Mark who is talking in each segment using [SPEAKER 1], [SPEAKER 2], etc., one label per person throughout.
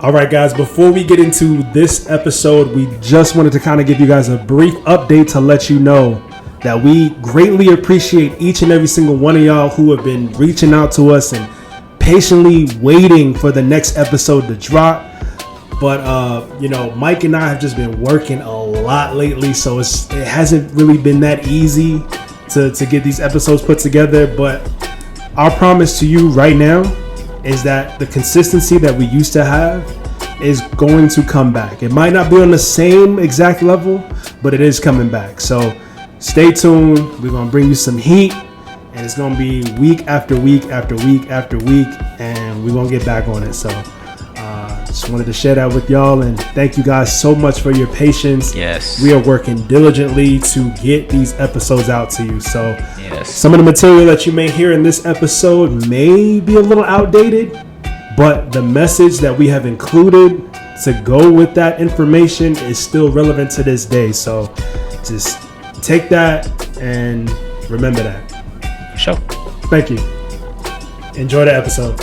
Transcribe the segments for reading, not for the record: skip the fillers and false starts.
[SPEAKER 1] All right, guys, before we get into this episode, we just wanted to kind of give you guys a brief update to let you know that we greatly appreciate each and every single one of y'all who have been reaching out to us and patiently waiting for the next episode to drop. But, Mike and I have just been working a lot lately, so it hasn't really been that easy to get these episodes put together. But our promise to you right now is that the consistency that we used to have is going to come back. It might not be on the same exact level, but it is coming back. So stay tuned. We're going to bring you some heat, and it's going to be week after week after week after week, and we're going to get back on it. So just wanted to share that with y'all, and thank you guys so much for your patience.
[SPEAKER 2] Yes.
[SPEAKER 1] We are working diligently to get these episodes out to you. So
[SPEAKER 2] yes.
[SPEAKER 1] Some of the material that you may hear in this episode may be a little outdated, but the message that we have included to go with that information is still relevant to this day. So just take that and remember that.
[SPEAKER 2] Sure.
[SPEAKER 1] Thank you. Enjoy the episode.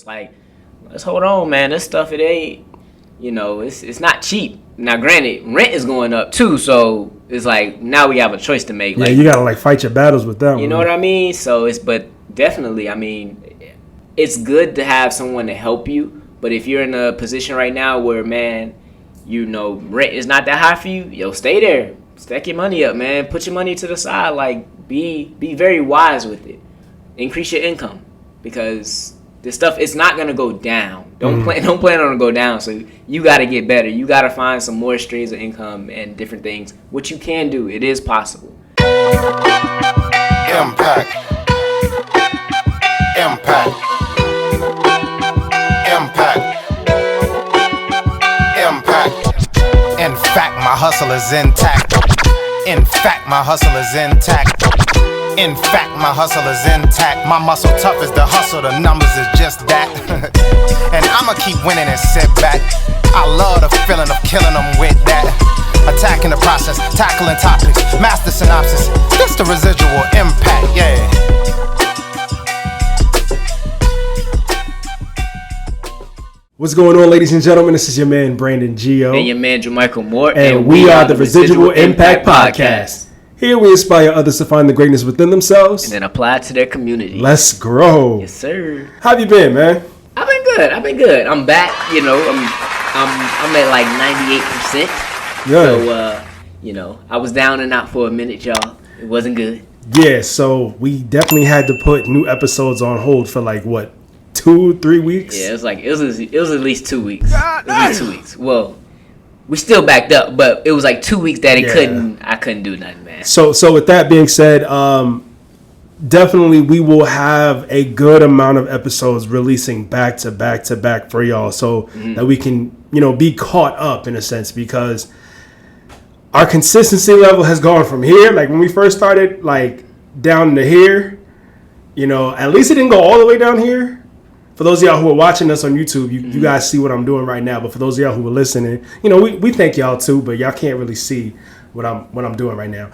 [SPEAKER 2] Like, let's hold on, man. This stuff, it ain't, it's not cheap. Now, granted, rent is going up too, so it's like now we have a choice to make.
[SPEAKER 1] Yeah,
[SPEAKER 2] like,
[SPEAKER 1] you gotta fight your battles with that one.
[SPEAKER 2] You know what I mean? So but definitely, it's good to have someone to help you. But if you're in a position right now where, man, rent is not that high for you, stay there. Stack your money up, man. Put your money to the side. Like, be very wise with it. Increase your income, because this stuff, it's not gonna go down. Don't plan on it go down. So you gotta get better. You gotta find some more streams of income and different things, which you can do. It is possible.
[SPEAKER 3] Impact. In fact, my hustle is intact. In fact, my hustle is intact. My muscle tough as the hustle, the numbers is just that. And I'ma keep winning and sit back. I love the feeling of killing them with that. Attacking the process, tackling topics, master synopsis. This the residual impact, yeah.
[SPEAKER 1] What's going on, ladies and gentlemen? This is your man, Brandon Gio.
[SPEAKER 2] And your man, JaMichael Moore.
[SPEAKER 1] And we are the Residual Impact Podcast. Here we inspire others to find the greatness within themselves
[SPEAKER 2] and then apply it to their community.
[SPEAKER 1] Let's grow.
[SPEAKER 2] Yes, sir.
[SPEAKER 1] How have you been, man?
[SPEAKER 2] I've been good. I'm back. I'm at like 98%.
[SPEAKER 1] Yeah.
[SPEAKER 2] So, I was down and out for a minute, y'all. It wasn't good.
[SPEAKER 1] Yeah. So we definitely had to put new episodes on hold for 2-3 weeks.
[SPEAKER 2] Yeah, it was at least 2 weeks. It was at least 2 weeks. Well, we still backed up, but it was like 2 weeks that I couldn't do nothing, man.
[SPEAKER 1] So with that being said, definitely we will have a good amount of episodes releasing back to back to back for y'all, so that we can, be caught up in a sense, because our consistency level has gone from here, like when we first started, down to here, at least it didn't go all the way down here. For those of y'all who are watching us on YouTube, you guys see what I'm doing right now. But for those of y'all who are listening, we thank y'all too, but y'all can't really see what I'm doing right now.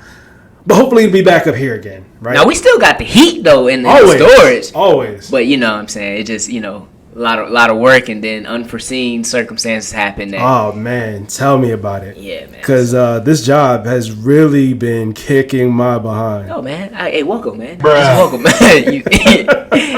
[SPEAKER 1] But hopefully it'll be back up here again, right?
[SPEAKER 2] Now we still got the heat though in the storage.
[SPEAKER 1] Always.
[SPEAKER 2] But you know what I'm saying, it just, a lot of work, and then unforeseen circumstances happen.
[SPEAKER 1] Oh man, tell me about it.
[SPEAKER 2] Yeah, man.
[SPEAKER 1] Because this job has really been kicking my behind.
[SPEAKER 2] Oh man, hey, welcome, man.
[SPEAKER 1] Bruh.
[SPEAKER 2] Welcome, man.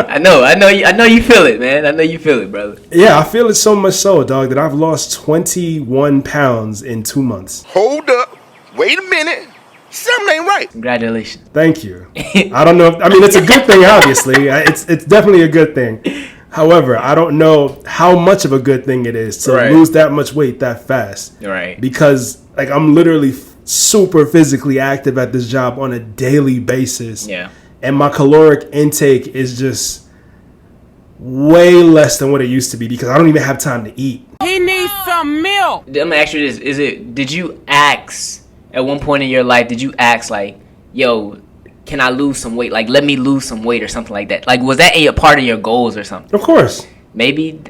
[SPEAKER 2] I know you feel it, man. I know you feel it, brother.
[SPEAKER 1] Yeah, I feel it so much so, dog, that I've lost 21 pounds in 2 months.
[SPEAKER 3] Hold up. Wait a minute. Something ain't right.
[SPEAKER 2] Congratulations.
[SPEAKER 1] Thank you. I don't know. It's a good thing, obviously. It's definitely a good thing. However, I don't know how much of a good thing it is to lose that much weight that fast.
[SPEAKER 2] Right.
[SPEAKER 1] Because I'm literally super physically active at this job on a daily basis.
[SPEAKER 2] Yeah.
[SPEAKER 1] And my caloric intake is just way less than what it used to be, because I don't even have time to eat.
[SPEAKER 4] He needs some milk.
[SPEAKER 2] I'm gonna ask you this: did you ask at one point in your life? Did you ask yo, can I lose some weight? Let me lose some weight or something like that. Was that a part of your goals or something?
[SPEAKER 1] Of course.
[SPEAKER 2] Maybe.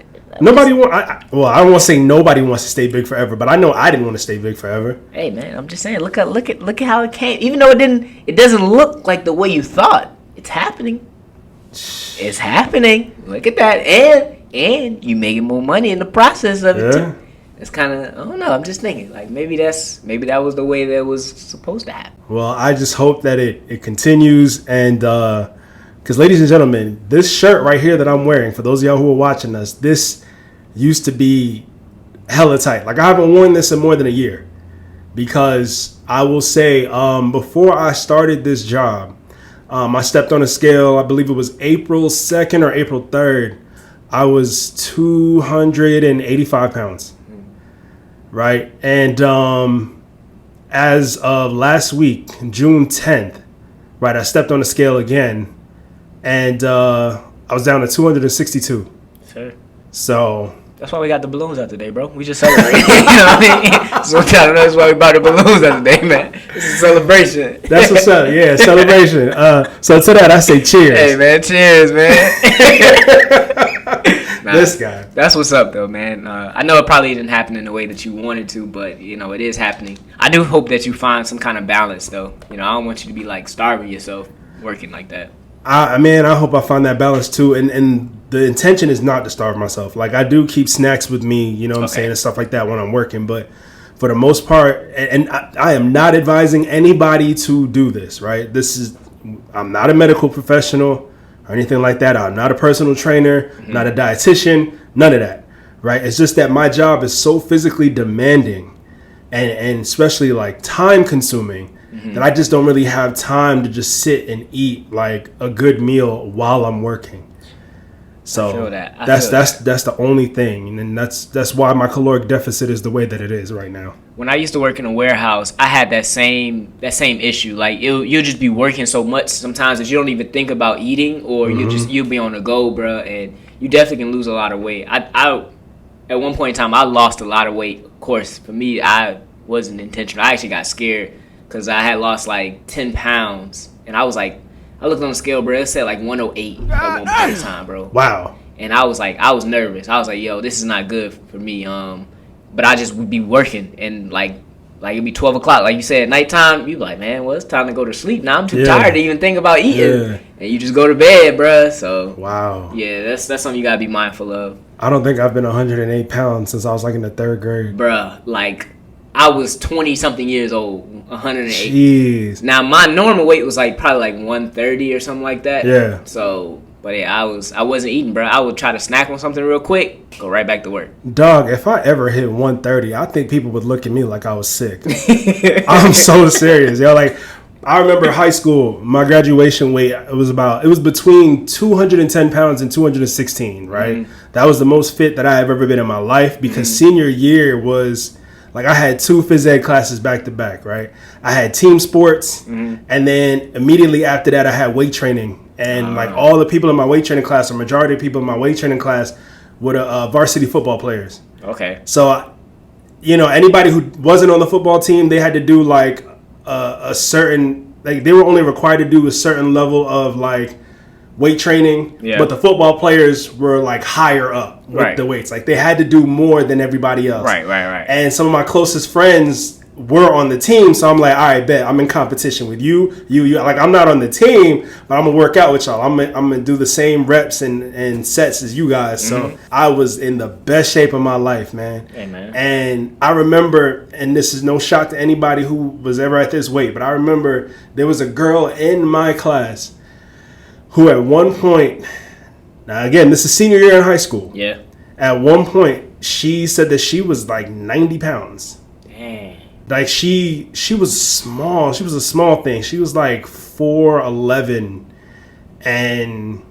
[SPEAKER 1] Nobody I don't want to say nobody wants to stay big forever, but I know I didn't want to stay big forever.
[SPEAKER 2] Hey man, I'm just saying, look at how it came. Even though it doesn't look like the way you thought. It's happening. It's happening. Look at that. And you making more money in the process of it too. It's kind of, I don't know. I'm just thinking like maybe that was the way that was supposed to happen.
[SPEAKER 1] Well, I just hope that it continues, and because ladies and gentlemen, this shirt right here that I'm wearing, for those of y'all who are watching us, this used to be hella tight. Like I haven't worn this in more than a year, because I will say before I started this job, I stepped on a scale. I believe it was April 2nd or April 3rd. I was 285 pounds. Right. And as of last week, June 10th, right, I stepped on the scale again, and I was down to 262.
[SPEAKER 2] Sure.
[SPEAKER 1] So
[SPEAKER 2] that's why we got the balloons out today, bro. We just celebrate. You know what I mean? So that's why we bought the balloons out today, man. It's a celebration.
[SPEAKER 1] That's what's up. Yeah, celebration. So to that, I say cheers.
[SPEAKER 2] Hey, man. Cheers, man.
[SPEAKER 1] This guy.
[SPEAKER 2] That's what's up, though, man. I know it probably didn't happen in the way that you wanted to, but, you know, it is happening. I do hope that you find some kind of balance, though. You know, I don't want you to be, like, starving yourself working like that.
[SPEAKER 1] I hope I find that balance, too. And the intention is not to starve myself. Like, I do keep snacks with me, you know what I'm saying, and stuff like that when I'm working. But for the most part, and I am not advising anybody to do this, right? I'm not a medical professional or anything like that. I'm not a personal trainer, not a dietitian, none of that, right? It's just that my job is so physically demanding and especially like time consuming that I just don't really have time to just sit and eat like a good meal while I'm working. So
[SPEAKER 2] I feel that.
[SPEAKER 1] That's the only thing, and that's why my caloric deficit is the way that it is right now.
[SPEAKER 2] When I used to work in a warehouse, I had that same issue. Like you'll just be working so much sometimes that you don't even think about eating, or you'll be on the go, bro, and you definitely can lose a lot of weight. I at one point in time I lost a lot of weight. Of course, for me, I wasn't intentional. I actually got scared because I had lost like 10 pounds, and I was like, I looked on the scale, bro. It said like 108 at one point in time, bro.
[SPEAKER 1] Wow.
[SPEAKER 2] And I was nervous. I was like, yo, this is not good for me. But I just would be working, and like it'd be 12 o'clock. Like you said, at nighttime, you be like, man, well, it's time to go to sleep. Now I'm too tired to even think about eating. Yeah. And you just go to bed, bro. So
[SPEAKER 1] wow.
[SPEAKER 2] Yeah, that's something you gotta be mindful of.
[SPEAKER 1] I don't think I've been 108 pounds since I was like in the 3rd grade.
[SPEAKER 2] Bruh, like I was 20-something years old, 108.
[SPEAKER 1] Jeez.
[SPEAKER 2] Now, my normal weight was like probably like 130 or something like that.
[SPEAKER 1] Yeah.
[SPEAKER 2] So, but yeah, I wasn't eating, bro. I would try to snack on something real quick, go right back to work.
[SPEAKER 1] Dog, if I ever hit 130, I think people would look at me like I was sick. I'm so serious, yo. Like, I remember high school, my graduation weight, it was between 210 pounds and 216, right? Mm-hmm. That was the most fit that I have ever been in my life, because senior year was... Like, I had 2 phys ed classes back to back, right? I had team sports, and then immediately after that, I had weight training. And, like, all the people in my weight training class, or majority of people in my weight training class, were varsity football players.
[SPEAKER 2] Okay.
[SPEAKER 1] So, you know, anybody who wasn't on the football team, they had to do, like, a certain... Like, they were only required to do a certain level of, like, weight training, but the football players were like higher up with the weights. Like they had to do more than everybody else.
[SPEAKER 2] Right.
[SPEAKER 1] And some of my closest friends were on the team, so I'm like, all right, bet I'm in competition with you. Like I'm not on the team, but I'm gonna work out with y'all. I'm gonna do the same reps and sets as you guys. So I was in the best shape of my life, man.
[SPEAKER 2] Hey, man.
[SPEAKER 1] And I remember, and this is no shock to anybody who was ever at this weight, but I remember there was a girl in my class who at one point, now again, this is senior year in high school.
[SPEAKER 2] Yeah.
[SPEAKER 1] At one point, she said that she was like 90 pounds.
[SPEAKER 2] Dang.
[SPEAKER 1] Like she was small. She was a small thing. She was like 4'11", and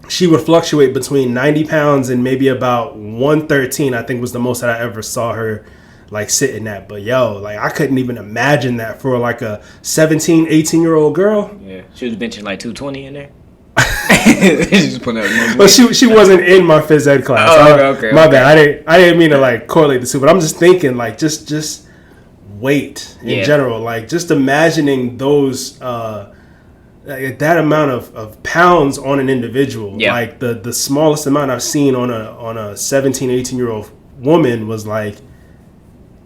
[SPEAKER 1] she would fluctuate between 90 pounds and maybe about 113. I think was the most that I ever saw her like sitting at. But yo, like I couldn't even imagine that for like a 17, 18-year-old girl.
[SPEAKER 2] Yeah, she was benching like 220 in there. Just putting up
[SPEAKER 1] well, she wasn't in my phys ed class.
[SPEAKER 2] Okay.
[SPEAKER 1] My bad. I didn't mean to like correlate the two, but I'm just thinking like just weight in general. Like just imagining those like that amount of pounds on an individual.
[SPEAKER 2] Yeah.
[SPEAKER 1] Like the smallest amount I've seen on a 17, 18-year-old woman was like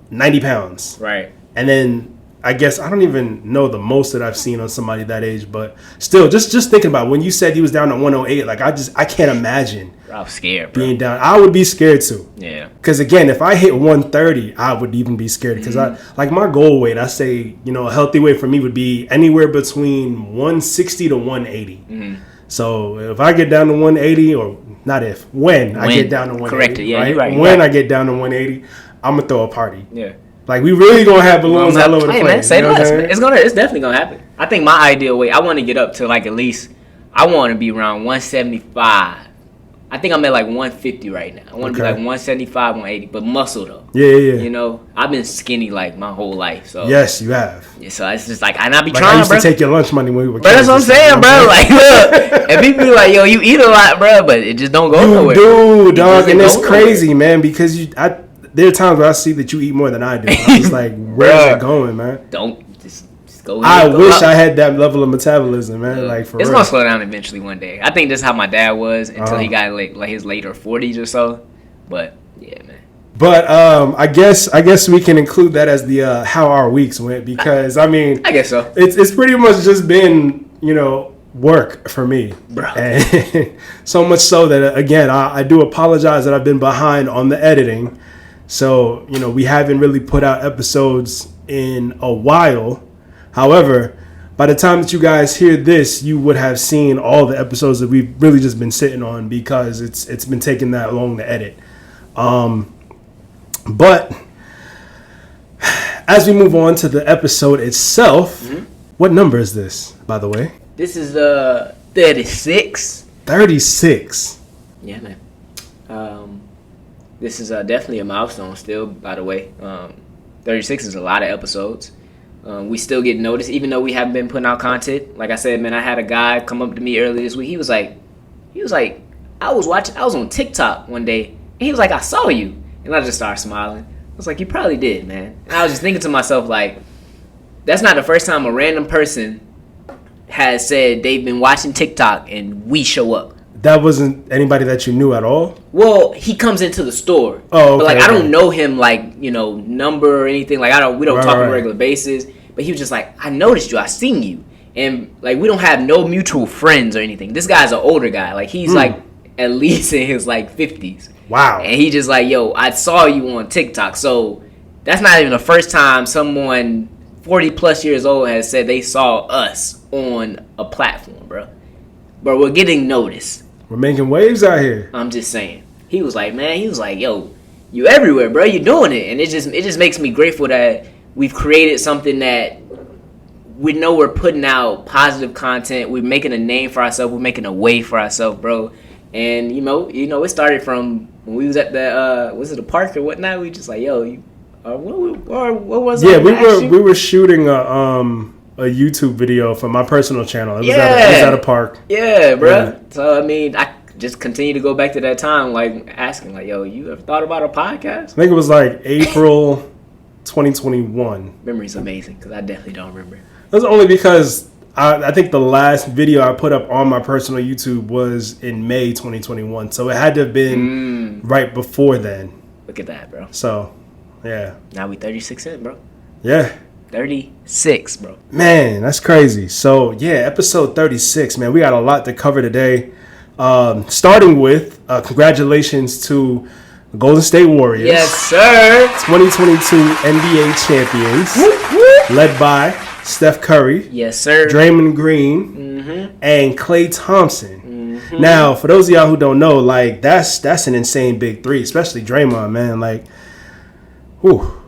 [SPEAKER 1] 90 pounds.
[SPEAKER 2] Right.
[SPEAKER 1] And then I guess I don't even know the most that I've seen on somebody that age, but still, just thinking about when you said he was down to 108, like I can't imagine.
[SPEAKER 2] I was scared, bro.
[SPEAKER 1] Being down. I would be scared too.
[SPEAKER 2] Yeah.
[SPEAKER 1] Because again, if I hit 130, I would even be scared. Because I like my goal weight. I say, a healthy weight for me would be anywhere between 160 to 180. Mm-hmm. So if I get down to 180, or not if, when I get down to 180,
[SPEAKER 2] correct it. Yeah,
[SPEAKER 1] right?
[SPEAKER 2] you're right.
[SPEAKER 1] When I get down to 180, I'm gonna throw a party.
[SPEAKER 2] Yeah.
[SPEAKER 1] Like we really gonna have balloons all over the place.
[SPEAKER 2] Man, say less. It's definitely gonna happen. I think my ideal weight, I want to get up to like at least, I want to be around 175. I think I'm at like 150 right now. I want to be like 175, 180, but muscle though.
[SPEAKER 1] Yeah.
[SPEAKER 2] I've been skinny like my whole life. So
[SPEAKER 1] yes, you have.
[SPEAKER 2] Yeah, so it's just like I be
[SPEAKER 1] like
[SPEAKER 2] trying,
[SPEAKER 1] I used
[SPEAKER 2] bro.
[SPEAKER 1] to take your lunch money when we were kids.
[SPEAKER 2] Bro, that's what I'm saying, bro. Like, look, and people be like, "Yo, you eat a lot, bro," but it just don't go nowhere.
[SPEAKER 1] Dude, dog, and it's crazy, man. Because there are times where I see that you eat more than I do. I'm just like, where's it going, man?
[SPEAKER 2] Don't just go.
[SPEAKER 1] I wish
[SPEAKER 2] up.
[SPEAKER 1] I had that level of metabolism, man. Like for
[SPEAKER 2] it's
[SPEAKER 1] real.
[SPEAKER 2] gonna slow down eventually one day. I think this is how my dad was until he got like his later 40s or so. But yeah, man.
[SPEAKER 1] But I guess we can include that as the how our weeks went, because I
[SPEAKER 2] guess so.
[SPEAKER 1] It's pretty much just been work for me,
[SPEAKER 2] bro.
[SPEAKER 1] And so much so that again I do apologize that I've been behind on the editing. So we haven't really put out episodes in a while. However, by the time that you guys hear this, you would have seen all the episodes that we've really just been sitting on, because it's been taking that long to edit. But as we move on to the episode itself, what number is this, by the way?
[SPEAKER 2] This is 36.
[SPEAKER 1] 36.
[SPEAKER 2] Yeah, man. This is definitely a milestone still, by the way. 36 is a lot of episodes. We still get noticed, even though we haven't been putting out content. Like I said, man, I had a guy come up to me earlier this week. He was like, I was on TikTok one day, and he was like, I saw you. And I just started smiling. I was like, you probably did, man. And I was just thinking to myself, like, that's not the first time a random person has said they've been watching TikTok and we show up.
[SPEAKER 1] That wasn't anybody that you knew at all?
[SPEAKER 2] Well, he comes into the store.
[SPEAKER 1] Oh, okay,
[SPEAKER 2] but like I don't know him like, number or anything. Like we don't talk on a regular basis. But he was just like, I noticed you, I seen you. And like we don't have no mutual friends or anything. This guy's an older guy. Like he's like at least in his like 50s.
[SPEAKER 1] Wow.
[SPEAKER 2] And he just like, yo, I saw you on TikTok. So that's not even the first time someone 40 plus years old has said they saw us on a platform, bro. But we're getting noticed.
[SPEAKER 1] We're making waves out here.
[SPEAKER 2] I'm just saying. He was like, yo, you everywhere, bro. You're doing it. And it just makes me grateful that we've created something that we know we're putting out positive content. We're making a name for ourselves. We're making a way for ourselves, bro. And, it started from when we was at the park or whatnot. We just like, yo, what was
[SPEAKER 1] it? Yeah, we were shooting a YouTube video for my personal channel. It was at a park.
[SPEAKER 2] Yeah, bro. Yeah. So, I just continue to go back to that time, like, asking, like, yo, you ever thought about a podcast?
[SPEAKER 1] I think it was, like, April 2021.
[SPEAKER 2] Memory's amazing, because I definitely don't remember.
[SPEAKER 1] That's only because I think the last video I put up on my personal YouTube was in May 2021. So it had to have been right before then.
[SPEAKER 2] Look at that, bro.
[SPEAKER 1] So, yeah.
[SPEAKER 2] Now we 36 in, bro.
[SPEAKER 1] Yeah.
[SPEAKER 2] 36, bro.
[SPEAKER 1] Man, that's crazy. So, yeah, episode 36, man. We got a lot to cover today. Starting with congratulations to the Golden State Warriors.
[SPEAKER 2] Yes, sir.
[SPEAKER 1] 2022 NBA champions. Led by Steph Curry.
[SPEAKER 2] Yes, sir.
[SPEAKER 1] Draymond Green. And Klay Thompson. Now, for those of y'all who don't know, like, that's an insane big three, especially Draymond, man. Like, whew.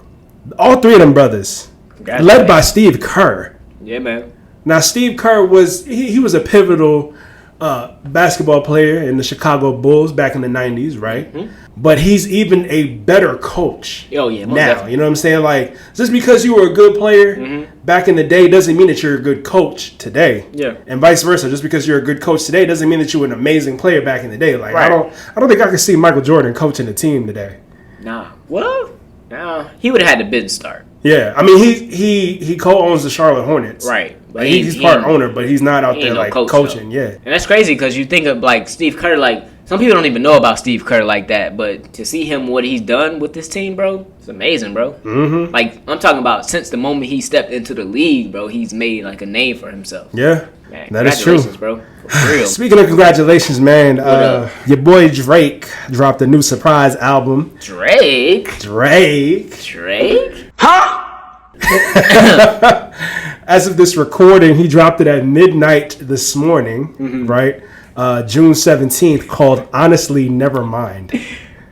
[SPEAKER 1] All three of them brothers. Led by Steve Kerr.
[SPEAKER 2] Yeah, man.
[SPEAKER 1] Now, Steve Kerr was a pivotal basketball player in the Chicago Bulls back in the 90s, right? But he's even a better coach
[SPEAKER 2] now. Definitely.
[SPEAKER 1] You know what I'm saying? Like, just because you were a good player back in the day doesn't mean that you're a good coach today.
[SPEAKER 2] Yeah.
[SPEAKER 1] And vice versa. Just because you're a good coach today doesn't mean that you were an amazing player back in the day. Like,
[SPEAKER 2] right.
[SPEAKER 1] I don't think I could see Michael Jordan coaching a team today.
[SPEAKER 2] Nah. Well, he would have had the business start.
[SPEAKER 1] Yeah, I mean he co-owns the Charlotte Hornets,
[SPEAKER 2] right? But
[SPEAKER 1] like, he's part owner, but he's not out there like coaching. Yeah,
[SPEAKER 2] and that's crazy because you think of like Steve Kerr, like some people don't even know about Steve Kerr like that, but to see him, what he's done with this team, bro, it's amazing, bro. Mm-hmm. Like, I'm talking about since the moment he stepped into the league, bro, he's made, like, a name for himself.
[SPEAKER 1] Yeah,
[SPEAKER 2] man,
[SPEAKER 1] that is true.
[SPEAKER 2] Bro. For real.
[SPEAKER 1] Speaking of congratulations, man, your boy Drake dropped a new surprise album.
[SPEAKER 2] Drake?
[SPEAKER 1] Huh? As of this recording, he dropped it at midnight this morning, right? June 17th, called Honestly Nevermind.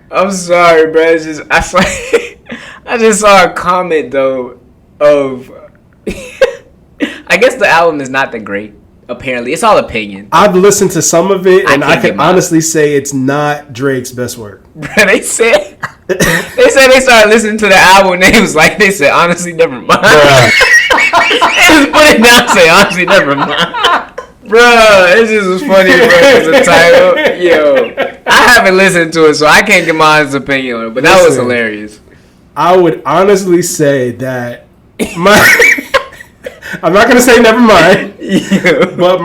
[SPEAKER 2] I'm sorry, bro. It's just, I just saw a comment, though, of... I guess the album is not that great, apparently. It's all opinion.
[SPEAKER 1] I've listened to some of it, and I can honestly say it's not Drake's best work.
[SPEAKER 2] Bro, they said they started listening to the album, and they said, honestly, never mind. They just put it down and say, honestly, never mind. Bro, it just was funny, bro, because the title. Yo, I haven't listened to it, so I can't give my honest opinion on it, but that was hilarious.
[SPEAKER 1] I would honestly say that I'm not going to say never mind, but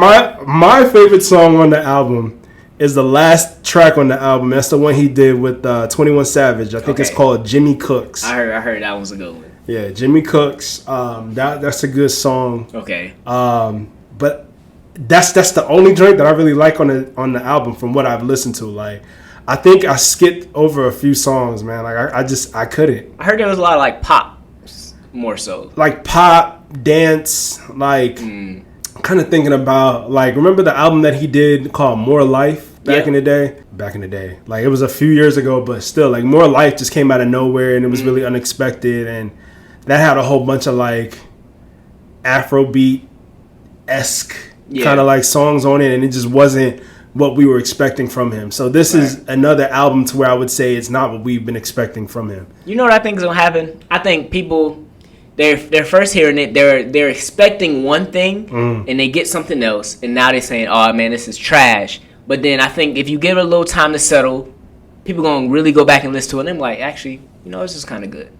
[SPEAKER 1] my favorite song on the album is the last track on the album. That's the one he did with 21 Savage. I think it's called Jimmy Cooks.
[SPEAKER 2] I heard that was a good one.
[SPEAKER 1] Yeah, Jimmy Cooks. That's a good song.
[SPEAKER 2] Okay.
[SPEAKER 1] But that's the only Drake that I really like on the album from what I've listened to. Like, I think I skipped over a few songs, man. Like I couldn't.
[SPEAKER 2] I heard there was a lot of like pop, more so. Like
[SPEAKER 1] pop, dance, like I'm kind of thinking about, like, remember the album that he did called More Life back in the day? Back in the day. Like, it was a few years ago, but still, like, More Life just came out of nowhere and it was really unexpected, and that had a whole bunch of like Afrobeat-esque kind of like songs on it, and it just wasn't what we were expecting from him. So this is another album to where I would say it's not what we've been expecting from him.
[SPEAKER 2] You know what I think is gonna happen? I think people they're first hearing it, they're expecting one thing and they get something else, and now they're saying, "Oh man, this is trash." But then I think if you give it a little time to settle, people gonna really go back and listen to it, and they're like, actually, you know, this is kind of good.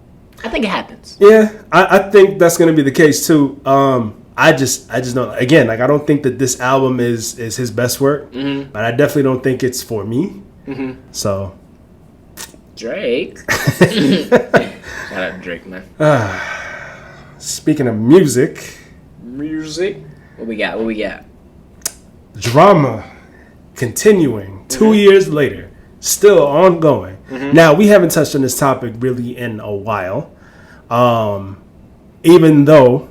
[SPEAKER 2] I think it happens.
[SPEAKER 1] Yeah, I think that's gonna be the case too. I just don't. Again, like, I don't think that this album is his best work, but I definitely don't think it's for me. So,
[SPEAKER 2] Drake. Shout out to Drake, man.
[SPEAKER 1] Speaking of music,
[SPEAKER 2] what we got?
[SPEAKER 1] Drama continuing 2 years later, still ongoing. Now, we haven't touched on this topic really in a while, even though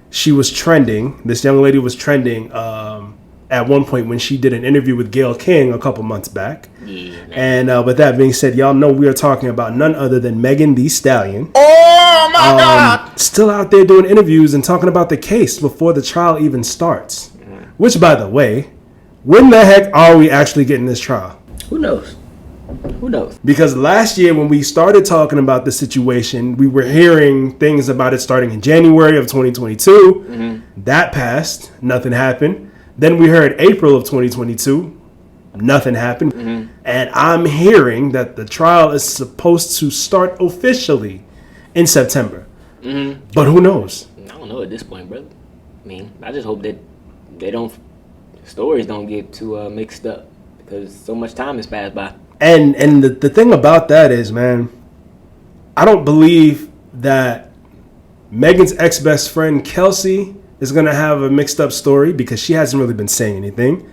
[SPEAKER 1] she was trending. This young lady was trending at one point when she did an interview with Gayle King a couple months back. And with that being said, y'all know we are talking about none other than Megan Thee Stallion.
[SPEAKER 3] Oh my God!
[SPEAKER 1] Still out there doing interviews and talking about the case before the trial even starts. Which, by the way, when the heck are we actually getting this trial?
[SPEAKER 2] Who knows?
[SPEAKER 1] Because last year when we started talking about the situation, we were hearing things about it starting in January of 2022. That passed. Nothing happened. Then we heard April of 2022. Nothing happened. And I'm hearing that the trial is supposed to start officially in September. But who knows?
[SPEAKER 2] I don't know at this point, brother. I mean, I just hope that stories don't get too mixed up, because so much time has passed by.
[SPEAKER 1] And the thing about that is, man, I don't believe that Megan's ex-best friend, Kelsey, is going to have a mixed up story because she hasn't really been saying anything.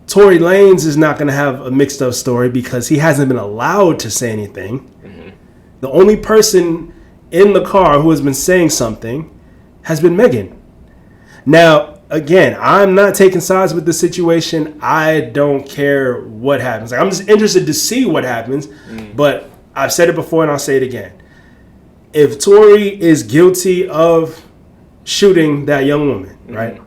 [SPEAKER 1] Tory Lanez is not going to have a mixed up story because he hasn't been allowed to say anything. The only person in the car who has been saying something has been Megan. Now, again, I'm not taking sides with the situation. I don't care what happens. Like, I'm just interested to see what happens. But I've said it before and I'll say it again. If Tory is guilty of shooting that young woman, right,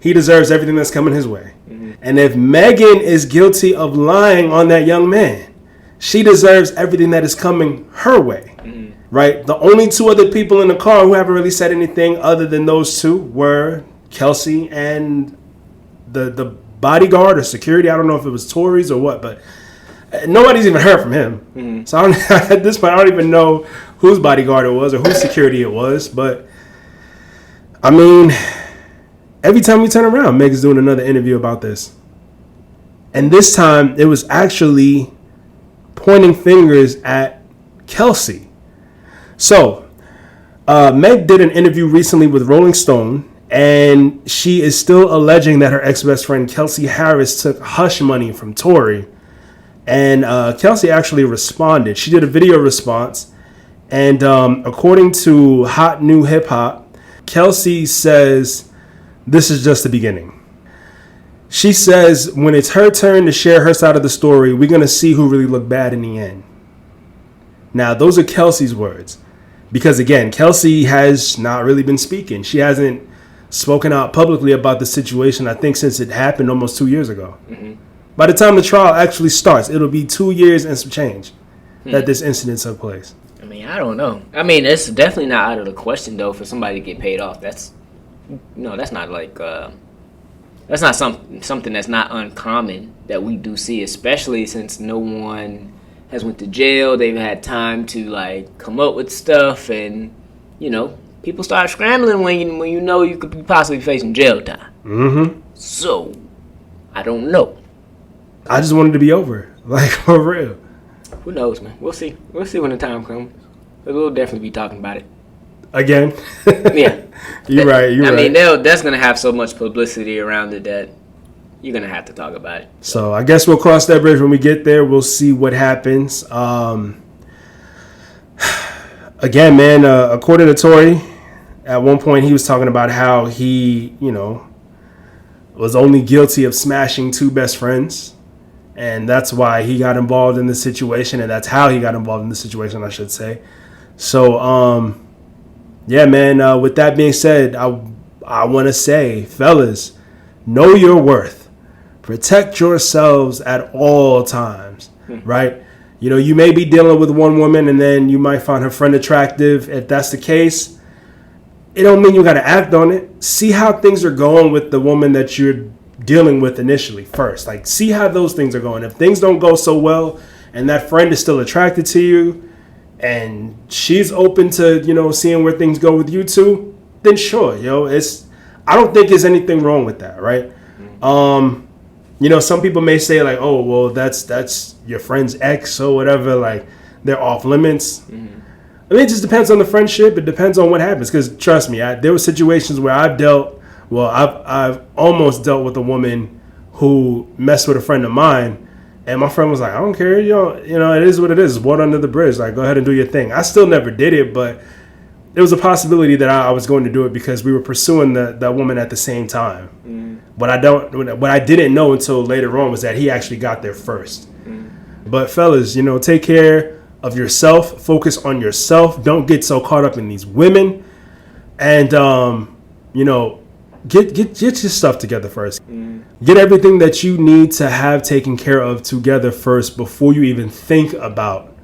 [SPEAKER 1] he deserves everything that's coming his way. And if Megan is guilty of lying on that young man, she deserves everything that is coming her way. Right? The only two other people in the car who haven't really said anything other than those two were Kelsey and the bodyguard or security. I don't know if it was Tory's or what, but nobody's even heard from him. So at this point, I don't even know whose bodyguard it was or whose security it was. But I mean, every time we turn around, Meg's doing another interview about this. And this time, it was actually pointing fingers at Kelsey. So, Meg did an interview recently with Rolling Stone, and she is still alleging that her ex-best friend Kelsey Harris took hush money from Tory. And Kelsey actually responded. She did a video response. And according to Hot New Hip Hop, Kelsey says, "This is just the beginning." She says, "When it's her turn to share her side of the story, we're going to see who really looked bad in the end." Now, those are Kelsey's words. Because, again, Kelsey has not really been speaking. She hasn't spoken out publicly about the situation, I think, since it happened almost 2 years ago. Mm-hmm. By the time the trial actually starts, it'll be 2 years and some change that this incident took place.
[SPEAKER 2] I mean, I don't know. I mean, it's definitely not out of the question, though, for somebody to get paid off. That's not like... That's not something that's not uncommon that we do see, especially since no one has went to jail. They've had time to like come up with stuff, and people start scrambling when you know you could be possibly facing jail time. Mm-hmm. So I don't know.
[SPEAKER 1] I just wanted to be over, like for real.
[SPEAKER 2] Who knows, man? We'll see. We'll see when the time comes. We'll definitely be talking about it.
[SPEAKER 1] Again?
[SPEAKER 2] Yeah.
[SPEAKER 1] You're right. I
[SPEAKER 2] mean, that's going to have so much publicity around it that you're going to have to talk about it.
[SPEAKER 1] So I guess we'll cross that bridge when we get there. We'll see what happens. Again, man, according to Tory, at one point he was talking about how he, was only guilty of smashing two best friends. And that's why he got involved in the situation. And that's how he got involved in the situation, I should say. So, yeah, man, with that being said, I want to say, fellas, know your worth. Protect yourselves at all times, right? You may be dealing with one woman and then you might find her friend attractive. If that's the case, it don't mean you got to act on it. See how things are going with the woman that you're dealing with initially first. Like, see how those things are going. If things don't go so well and that friend is still attracted to you, and she's open to, seeing where things go with you two, then sure, I don't think there's anything wrong with that, right? Mm-hmm. Some people may say like, oh, well, that's your friend's ex or whatever, like they're off limits. Mm-hmm. I mean, it just depends on the friendship. It depends on what happens. Because trust me, there were situations where I've almost dealt with a woman who messed with a friend of mine. And my friend was like, I don't care, it is what it is. Water under the bridge. Like, go ahead and do your thing. I still never did it, but there was a possibility that I was going to do it because we were pursuing that woman at the same time. Mm. What I didn't know until later on was that he actually got there first. Mm. But fellas, take care of yourself. Focus on yourself. Don't get so caught up in these women. And, Get your stuff together first. Mm. Get everything that you need to have taken care of together first before you even think about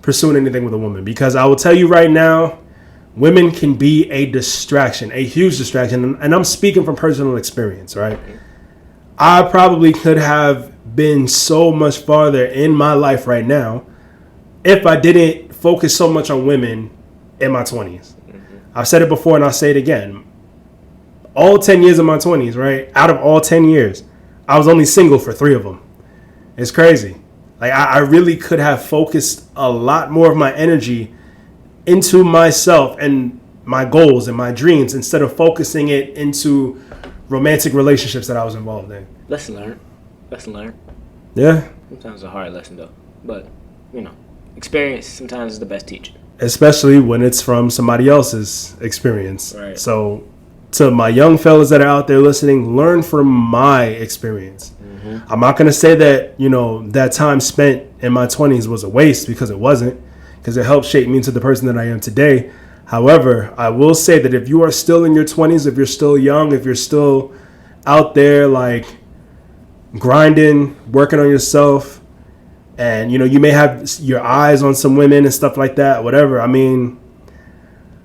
[SPEAKER 1] pursuing anything with a woman. Because I will tell you right now, women can be a distraction, a huge distraction. And I'm speaking from personal experience, right? I probably could have been so much farther in my life right now if I didn't focus so much on women in my 20s. Mm-hmm. I've said it before and I'll say it again. All 10 years of my 20s, right? Out of all 10 years, I was only single for 3 of them. It's crazy. Like, I really could have focused a lot more of my energy into myself and my goals and my dreams instead of focusing it into romantic relationships that I was involved in.
[SPEAKER 2] Lesson learned.
[SPEAKER 1] Yeah.
[SPEAKER 2] Sometimes it's a hard lesson, though. But, experience sometimes is the best teacher.
[SPEAKER 1] Especially when it's from somebody else's experience.
[SPEAKER 2] Right.
[SPEAKER 1] So, to my young fellas that are out there listening, learn from my experience. Mm-hmm. I'm not going to say that, that time spent in my 20s was a waste, because it wasn't, because it helped shape me into the person that I am today. However, I will say that if you are still in your 20s, if you're still young, if you're still out there like grinding, working on yourself, and, you may have your eyes on some women and stuff like that, whatever. I mean,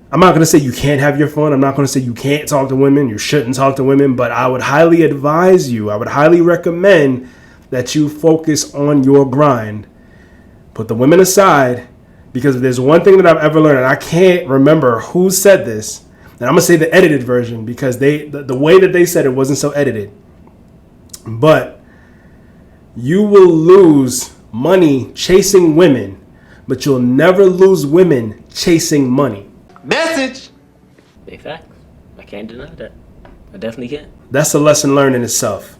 [SPEAKER 1] I'm not going to say you can't have your fun. I'm not going to say you can't talk to women. You shouldn't talk to women. But I would highly advise you, I would highly recommend that you focus on your grind. Put the women aside, because if there's one thing that I've ever learned, and I can't remember who said this, and I'm going to say the edited version because the way that they said it wasn't so edited. But You will lose money chasing women, but you'll never lose women chasing money.
[SPEAKER 5] Message.
[SPEAKER 2] Big fact. I can't deny that. I definitely can't.
[SPEAKER 1] That's a lesson learned in itself.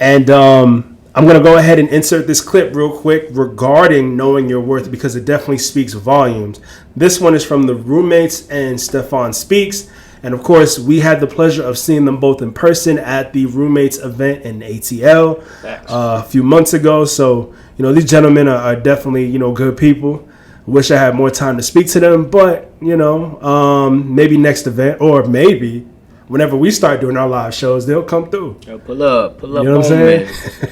[SPEAKER 1] And I'm going to go ahead and insert this clip real quick regarding knowing your worth because it definitely speaks volumes. This one is from the Roommates and Stefan Speaks. And of course, we had the pleasure of seeing them both in person at the Roommates event in ATL a few months ago. So, these gentlemen are definitely, good people. Wish I had more time to speak to them, but, maybe next event or maybe whenever we start doing our live shows, they'll come through.
[SPEAKER 2] Yo, pull up.
[SPEAKER 1] You know what I'm saying?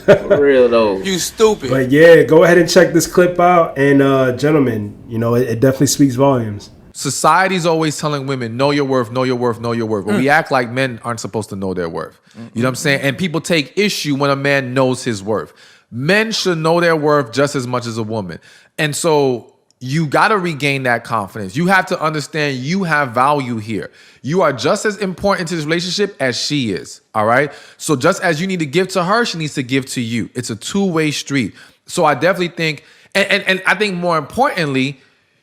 [SPEAKER 2] For real, though.
[SPEAKER 5] You stupid.
[SPEAKER 1] But yeah, go ahead and check this clip out. And gentlemen, it definitely speaks volumes.
[SPEAKER 6] Society's always telling women, know your worth, know your worth, know your worth. But we act like men aren't supposed to know their worth. You know what I'm saying? And people take issue when a man knows his worth. Men should know their worth just as much as a woman. And so you got to regain that confidence. You have to understand you have value here. You are just as important to this relationship as she is. All right. So just as you need to give to her, she needs to give to you. It's a two-way street. So I definitely think, and I think more importantly,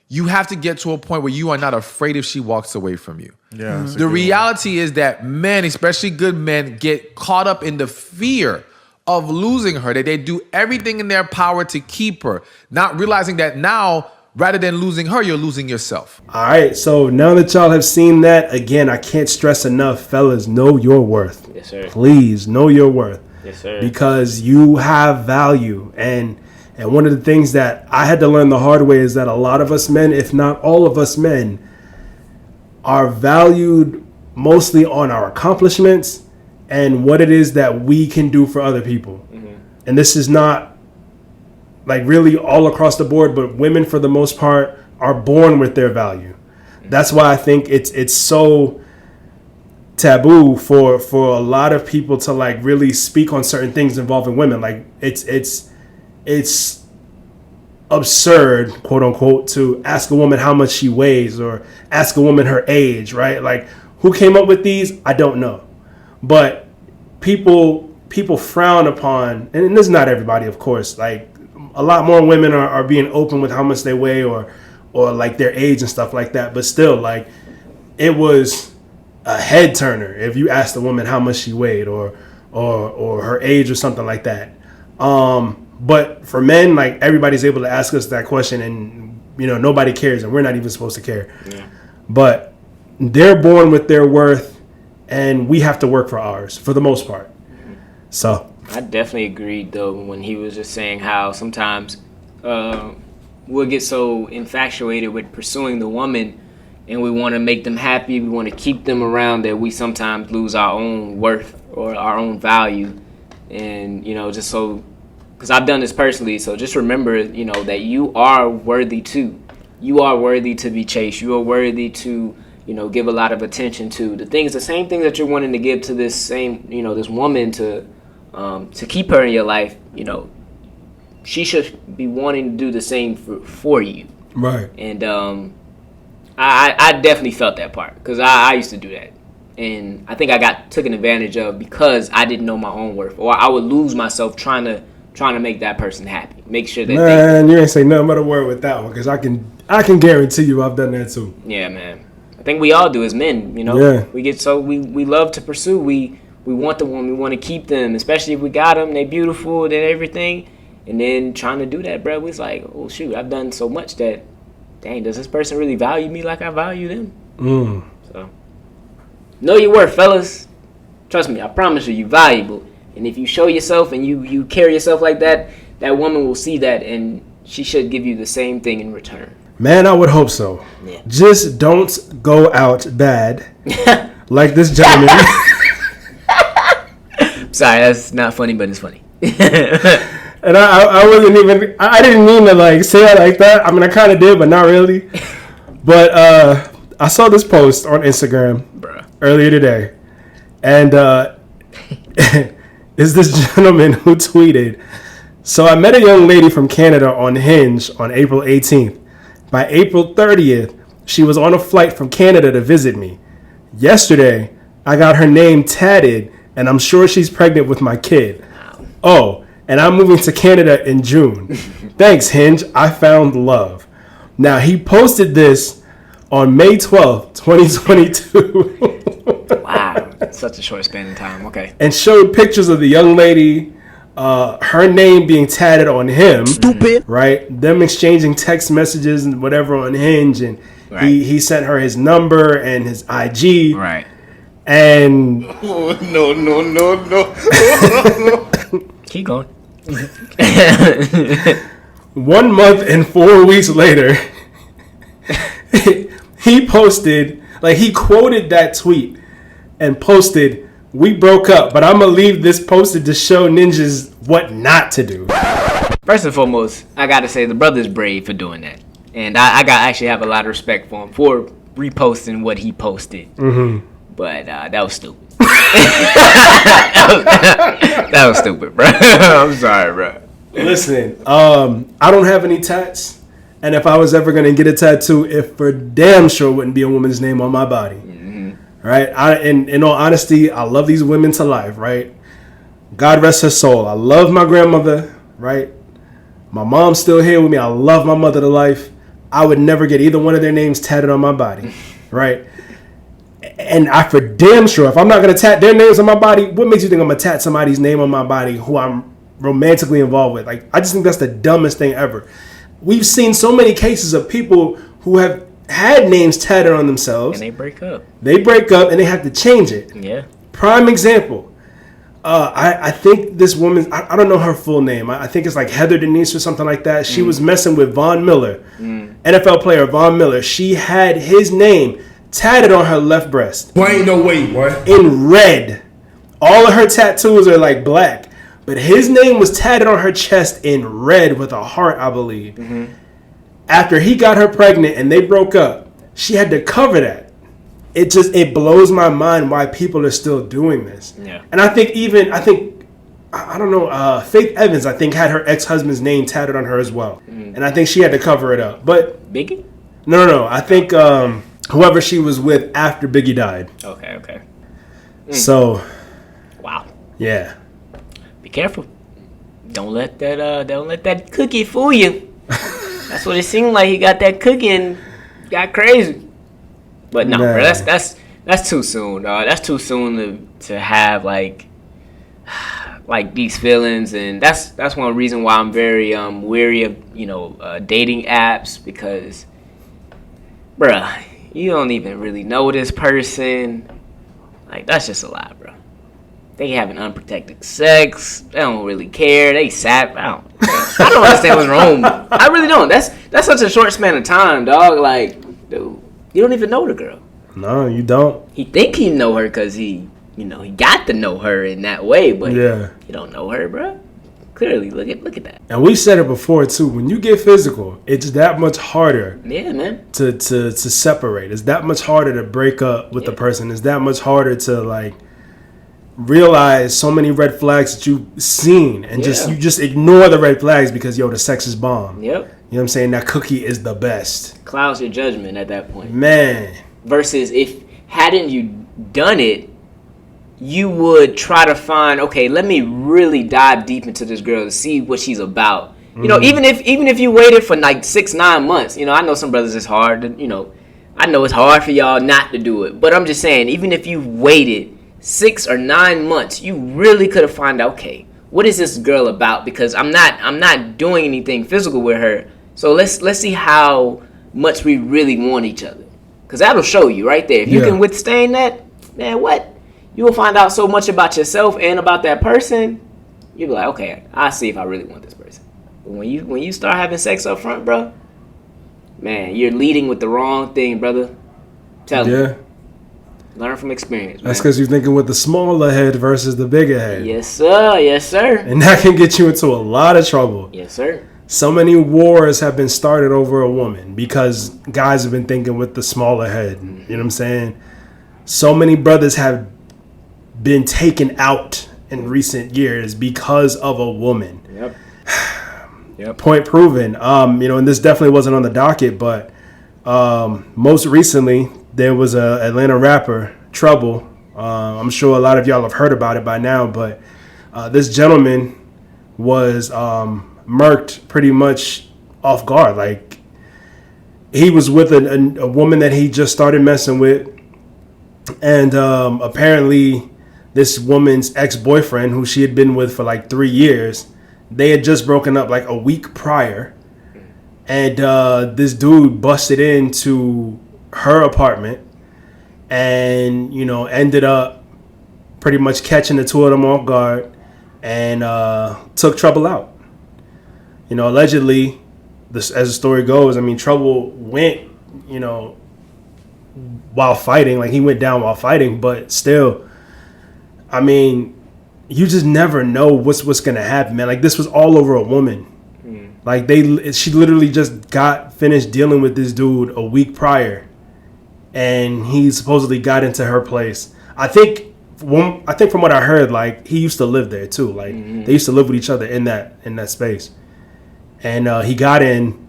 [SPEAKER 6] you have to get to a point where you are not afraid if she walks away from you.
[SPEAKER 7] Yeah.
[SPEAKER 6] The reality is that men, especially good men, get caught up in the fear of losing her, that they do everything in their power to keep her, not realizing that now, rather than losing her, you're losing yourself.
[SPEAKER 1] All right, so now that y'all have seen that, again, I can't stress enough, fellas, know your worth.
[SPEAKER 2] Yes, sir.
[SPEAKER 1] Please, know your worth.
[SPEAKER 2] Yes, sir.
[SPEAKER 1] Because you have value. And one of the things that I had to learn the hard way is that a lot of us men, if not all of us men, are valued mostly on our accomplishments and what it is that we can do for other people. Mm-hmm. And this is not like really all across the board, but women for the most part are born with their value. That's why I think it's so taboo for a lot of people to like really speak on certain things involving women. Like it's absurd, quote unquote, to ask a woman how much she weighs or ask a woman her age, right? Like who came up with these? I don't know. But people frown upon, and this is not everybody, of course, like a lot more women are being open with how much they weigh or like their age and stuff like that. But still, like it was a head turner if you asked a woman how much she weighed or her age or something like that. But for men, like everybody's able to ask us that question and nobody cares and we're not even supposed to care. Yeah. But they're born with their worth and we have to work for ours for the most part. So
[SPEAKER 2] I definitely agreed though when he was just saying how sometimes we'll get so infatuated with pursuing the woman and we want to make them happy, we want to keep them around that we sometimes lose our own worth or our own value. And just so, because I've done this personally, so just remember that you are worthy too. You are worthy to be chased. You are worthy to give a lot of attention to the same things that you're wanting to give to this same this woman to keep her in your life. She should be wanting to do the same for you.
[SPEAKER 1] Right.
[SPEAKER 2] And I definitely felt that part because I used to do that. And I think I got taken advantage of because I didn't know my own worth, or I would lose myself trying to make that person happy, make sure that
[SPEAKER 1] you ain't say nothing but a word with that one because I can guarantee you I've done that too.
[SPEAKER 2] Yeah, man. I think we all do as men.
[SPEAKER 1] Yeah.
[SPEAKER 2] We get so we love to pursue. We want the woman. We want to keep them, especially if we got them. They beautiful and everything. And then trying to do that, bro, it's like, oh shoot, I've done so much that, dang, does this person really value me like I value them? So, know your worth, fellas. Trust me, I promise you, you're valuable. And if you show yourself and you carry yourself like that, that woman will see that and she should give you the same thing in return.
[SPEAKER 1] Man, I would hope so.
[SPEAKER 2] Yeah.
[SPEAKER 1] Just don't go out bad like this gentleman.
[SPEAKER 2] Sorry, that's not funny, but it's funny.
[SPEAKER 1] And I wasn't even, I didn't mean to like say it like that. I mean, I kind of did, but not really. But I saw this post on Instagram earlier today. And is this gentleman who tweeted, so I met a young lady from Canada on Hinge on April 18th. By April 30th, she was on a flight from Canada to visit me. Yesterday, I got her name tatted, and I'm sure she's pregnant with my kid. Oh, and I'm moving to Canada in June. Thanks, Hinge. I found love. Now, he posted this on May 12th, 2022.
[SPEAKER 2] Wow. Such a short span of time. Okay.
[SPEAKER 1] And showed pictures of the young lady, her name being tatted on him.
[SPEAKER 5] Stupid.
[SPEAKER 1] Right? Them exchanging text messages and whatever on Hinge. And
[SPEAKER 2] Right.
[SPEAKER 1] he sent her his number and his IG.
[SPEAKER 2] Right.
[SPEAKER 1] And
[SPEAKER 2] Keep going.
[SPEAKER 1] 1 month and 4 weeks later, he posted, like, he quoted that tweet and posted, "We broke up, but I'm gonna leave this posted to show ninjas what not to do."
[SPEAKER 2] First and foremost, I gotta say the brother's brave for doing that, and I actually have a lot of respect for him for reposting what he posted. Mm-hmm. But that was stupid. that was stupid, bro. I'm sorry, bro.
[SPEAKER 1] Listen, I don't have any tats, and if I was ever gonna get a tattoo, it for damn sure wouldn't be a woman's name on my body. Mm-hmm. Right? In all honesty, I love these women to life. Right? God rest her soul. I love my grandmother. Right? My mom's still here with me. I love my mother to life. I would never get either one of their names tatted on my body. Right? And I for damn sure, if I'm not gonna tat their names on my body, what makes you think I'm gonna tat somebody's name on my body who I'm romantically involved with? Like, I just think that's the dumbest thing ever. We've seen so many cases of people who have had names tatted on themselves.
[SPEAKER 2] And they break up.
[SPEAKER 1] They break up and they have to change it.
[SPEAKER 2] Yeah.
[SPEAKER 1] Prime example. I think this woman, I don't know her full name. I think it's like Heather Denise or something like that. She was messing with Von Miller, NFL player Von Miller. She had his name tatted on her left breast.
[SPEAKER 5] Boy, ain't no way, boy.
[SPEAKER 1] In red. All of her tattoos are like black. But his name was tatted on her chest in red with a heart, I believe. Mm-hmm. After he got her pregnant and they broke up, she had to cover that. It blows my mind why people are still doing this.
[SPEAKER 2] Yeah.
[SPEAKER 1] And I think Faith Evans, I think, had her ex-husband's name tatted on her as well. Mm. And I think she had to cover it up. But
[SPEAKER 2] Biggie?
[SPEAKER 1] No. I think whoever she was with after Biggie died.
[SPEAKER 2] Okay.
[SPEAKER 1] So,
[SPEAKER 2] wow.
[SPEAKER 1] Yeah.
[SPEAKER 2] Be careful. Don't let that cookie fool you. That's what it seemed like. He got that cookie and got crazy. But no, bro, that's too soon, dog. That's too soon to have like these feelings, and that's one reason why I'm very weary of dating apps, because, bruh, you don't even really know this person. Like, that's just a lie, bro. They having unprotected sex. They don't really care. They sap. I don't understand what's wrong. I really don't. That's such a short span of time, dog. Like, dude, you don't even know the girl.
[SPEAKER 1] No, you don't.
[SPEAKER 2] He think he know her because he got to know her in that way, but
[SPEAKER 1] yeah,
[SPEAKER 2] you don't know her, bro. Clearly, look at that.
[SPEAKER 1] And we said it before too. When you get physical, it's that much harder.
[SPEAKER 2] Yeah, man.
[SPEAKER 1] To separate. It's that much harder to break up with the person. It's that much harder to like realize so many red flags that you've seen, and you just ignore the red flags because the sex is bomb.
[SPEAKER 2] Yep.
[SPEAKER 1] You know what I'm saying? That cookie is the best.
[SPEAKER 2] Clouds your judgment at that point.
[SPEAKER 1] Man.
[SPEAKER 2] Versus if hadn't you done it, you would try to find, okay, let me really dive deep into this girl to see what she's about. You know, even if you waited for like 6-9 months, I know some brothers it's hard to, I know it's hard for y'all not to do it. But I'm just saying, even if you waited 6 or 9 months, you really could have found out, okay, what is this girl about? Because I'm not doing anything physical with her. So let's see how much we really want each other. Because that'll show you right there. If you can withstand that, man, what? You will find out so much about yourself and about that person. You'll be like, okay, I'll see if I really want this person. But when you start having sex up front, bro, man, you're leading with the wrong thing, brother. Tell me. Learn from experience, man.
[SPEAKER 1] That's because you're thinking with the smaller head versus the bigger head.
[SPEAKER 2] Yes, sir. Yes, sir.
[SPEAKER 1] And that can get you into a lot of trouble.
[SPEAKER 2] Yes, sir.
[SPEAKER 1] So many wars have been started over a woman because guys have been thinking with the smaller head. You know what I'm saying? So many brothers have been taken out in recent years because of a woman. Yep. Point proven. And this definitely wasn't on the docket, but most recently there was a Atlanta rapper, Trouble. I'm sure a lot of y'all have heard about it by now, but this gentleman was murked pretty much off guard. Like, he was with a woman that he just started messing with, and apparently this woman's ex-boyfriend, who she had been with for like 3 years, they had just broken up like a week prior, and this dude busted into her apartment and, you know, ended up pretty much catching the two of them off guard and took Trouble out. You know, allegedly, as the story goes, I mean, Trouble went, you know, while fighting. Like, he went down while fighting, but still, I mean, you just never know what's going to happen, man. Like, this was all over a woman. Like, she literally just got finished dealing with this dude a week prior, and he supposedly got into her place. I think from what I heard, like, he used to live there too. Like, they used to live with each other in that space. And he got in,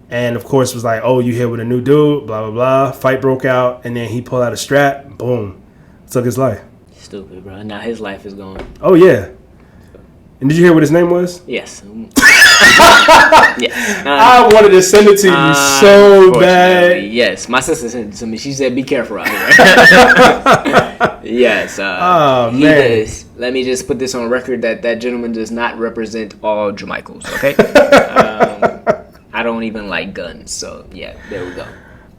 [SPEAKER 1] and of course was like, "Oh, you here with a new dude?" Blah blah blah. Fight broke out, and then he pulled out a strap. Boom, took his life.
[SPEAKER 2] Stupid, bro. Now his life is gone.
[SPEAKER 1] Oh yeah. And did you hear what his name was?
[SPEAKER 2] Yes. Yes.
[SPEAKER 1] I wanted to send it to you so bad.
[SPEAKER 2] Yes, my sister sent it to me. She said, "Be careful out here." Yes.
[SPEAKER 1] Oh
[SPEAKER 2] he
[SPEAKER 1] man.
[SPEAKER 2] is. Let me just put this on record that gentleman does not represent all JaMichaels. Okay. I don't even like guns, so yeah, there we go.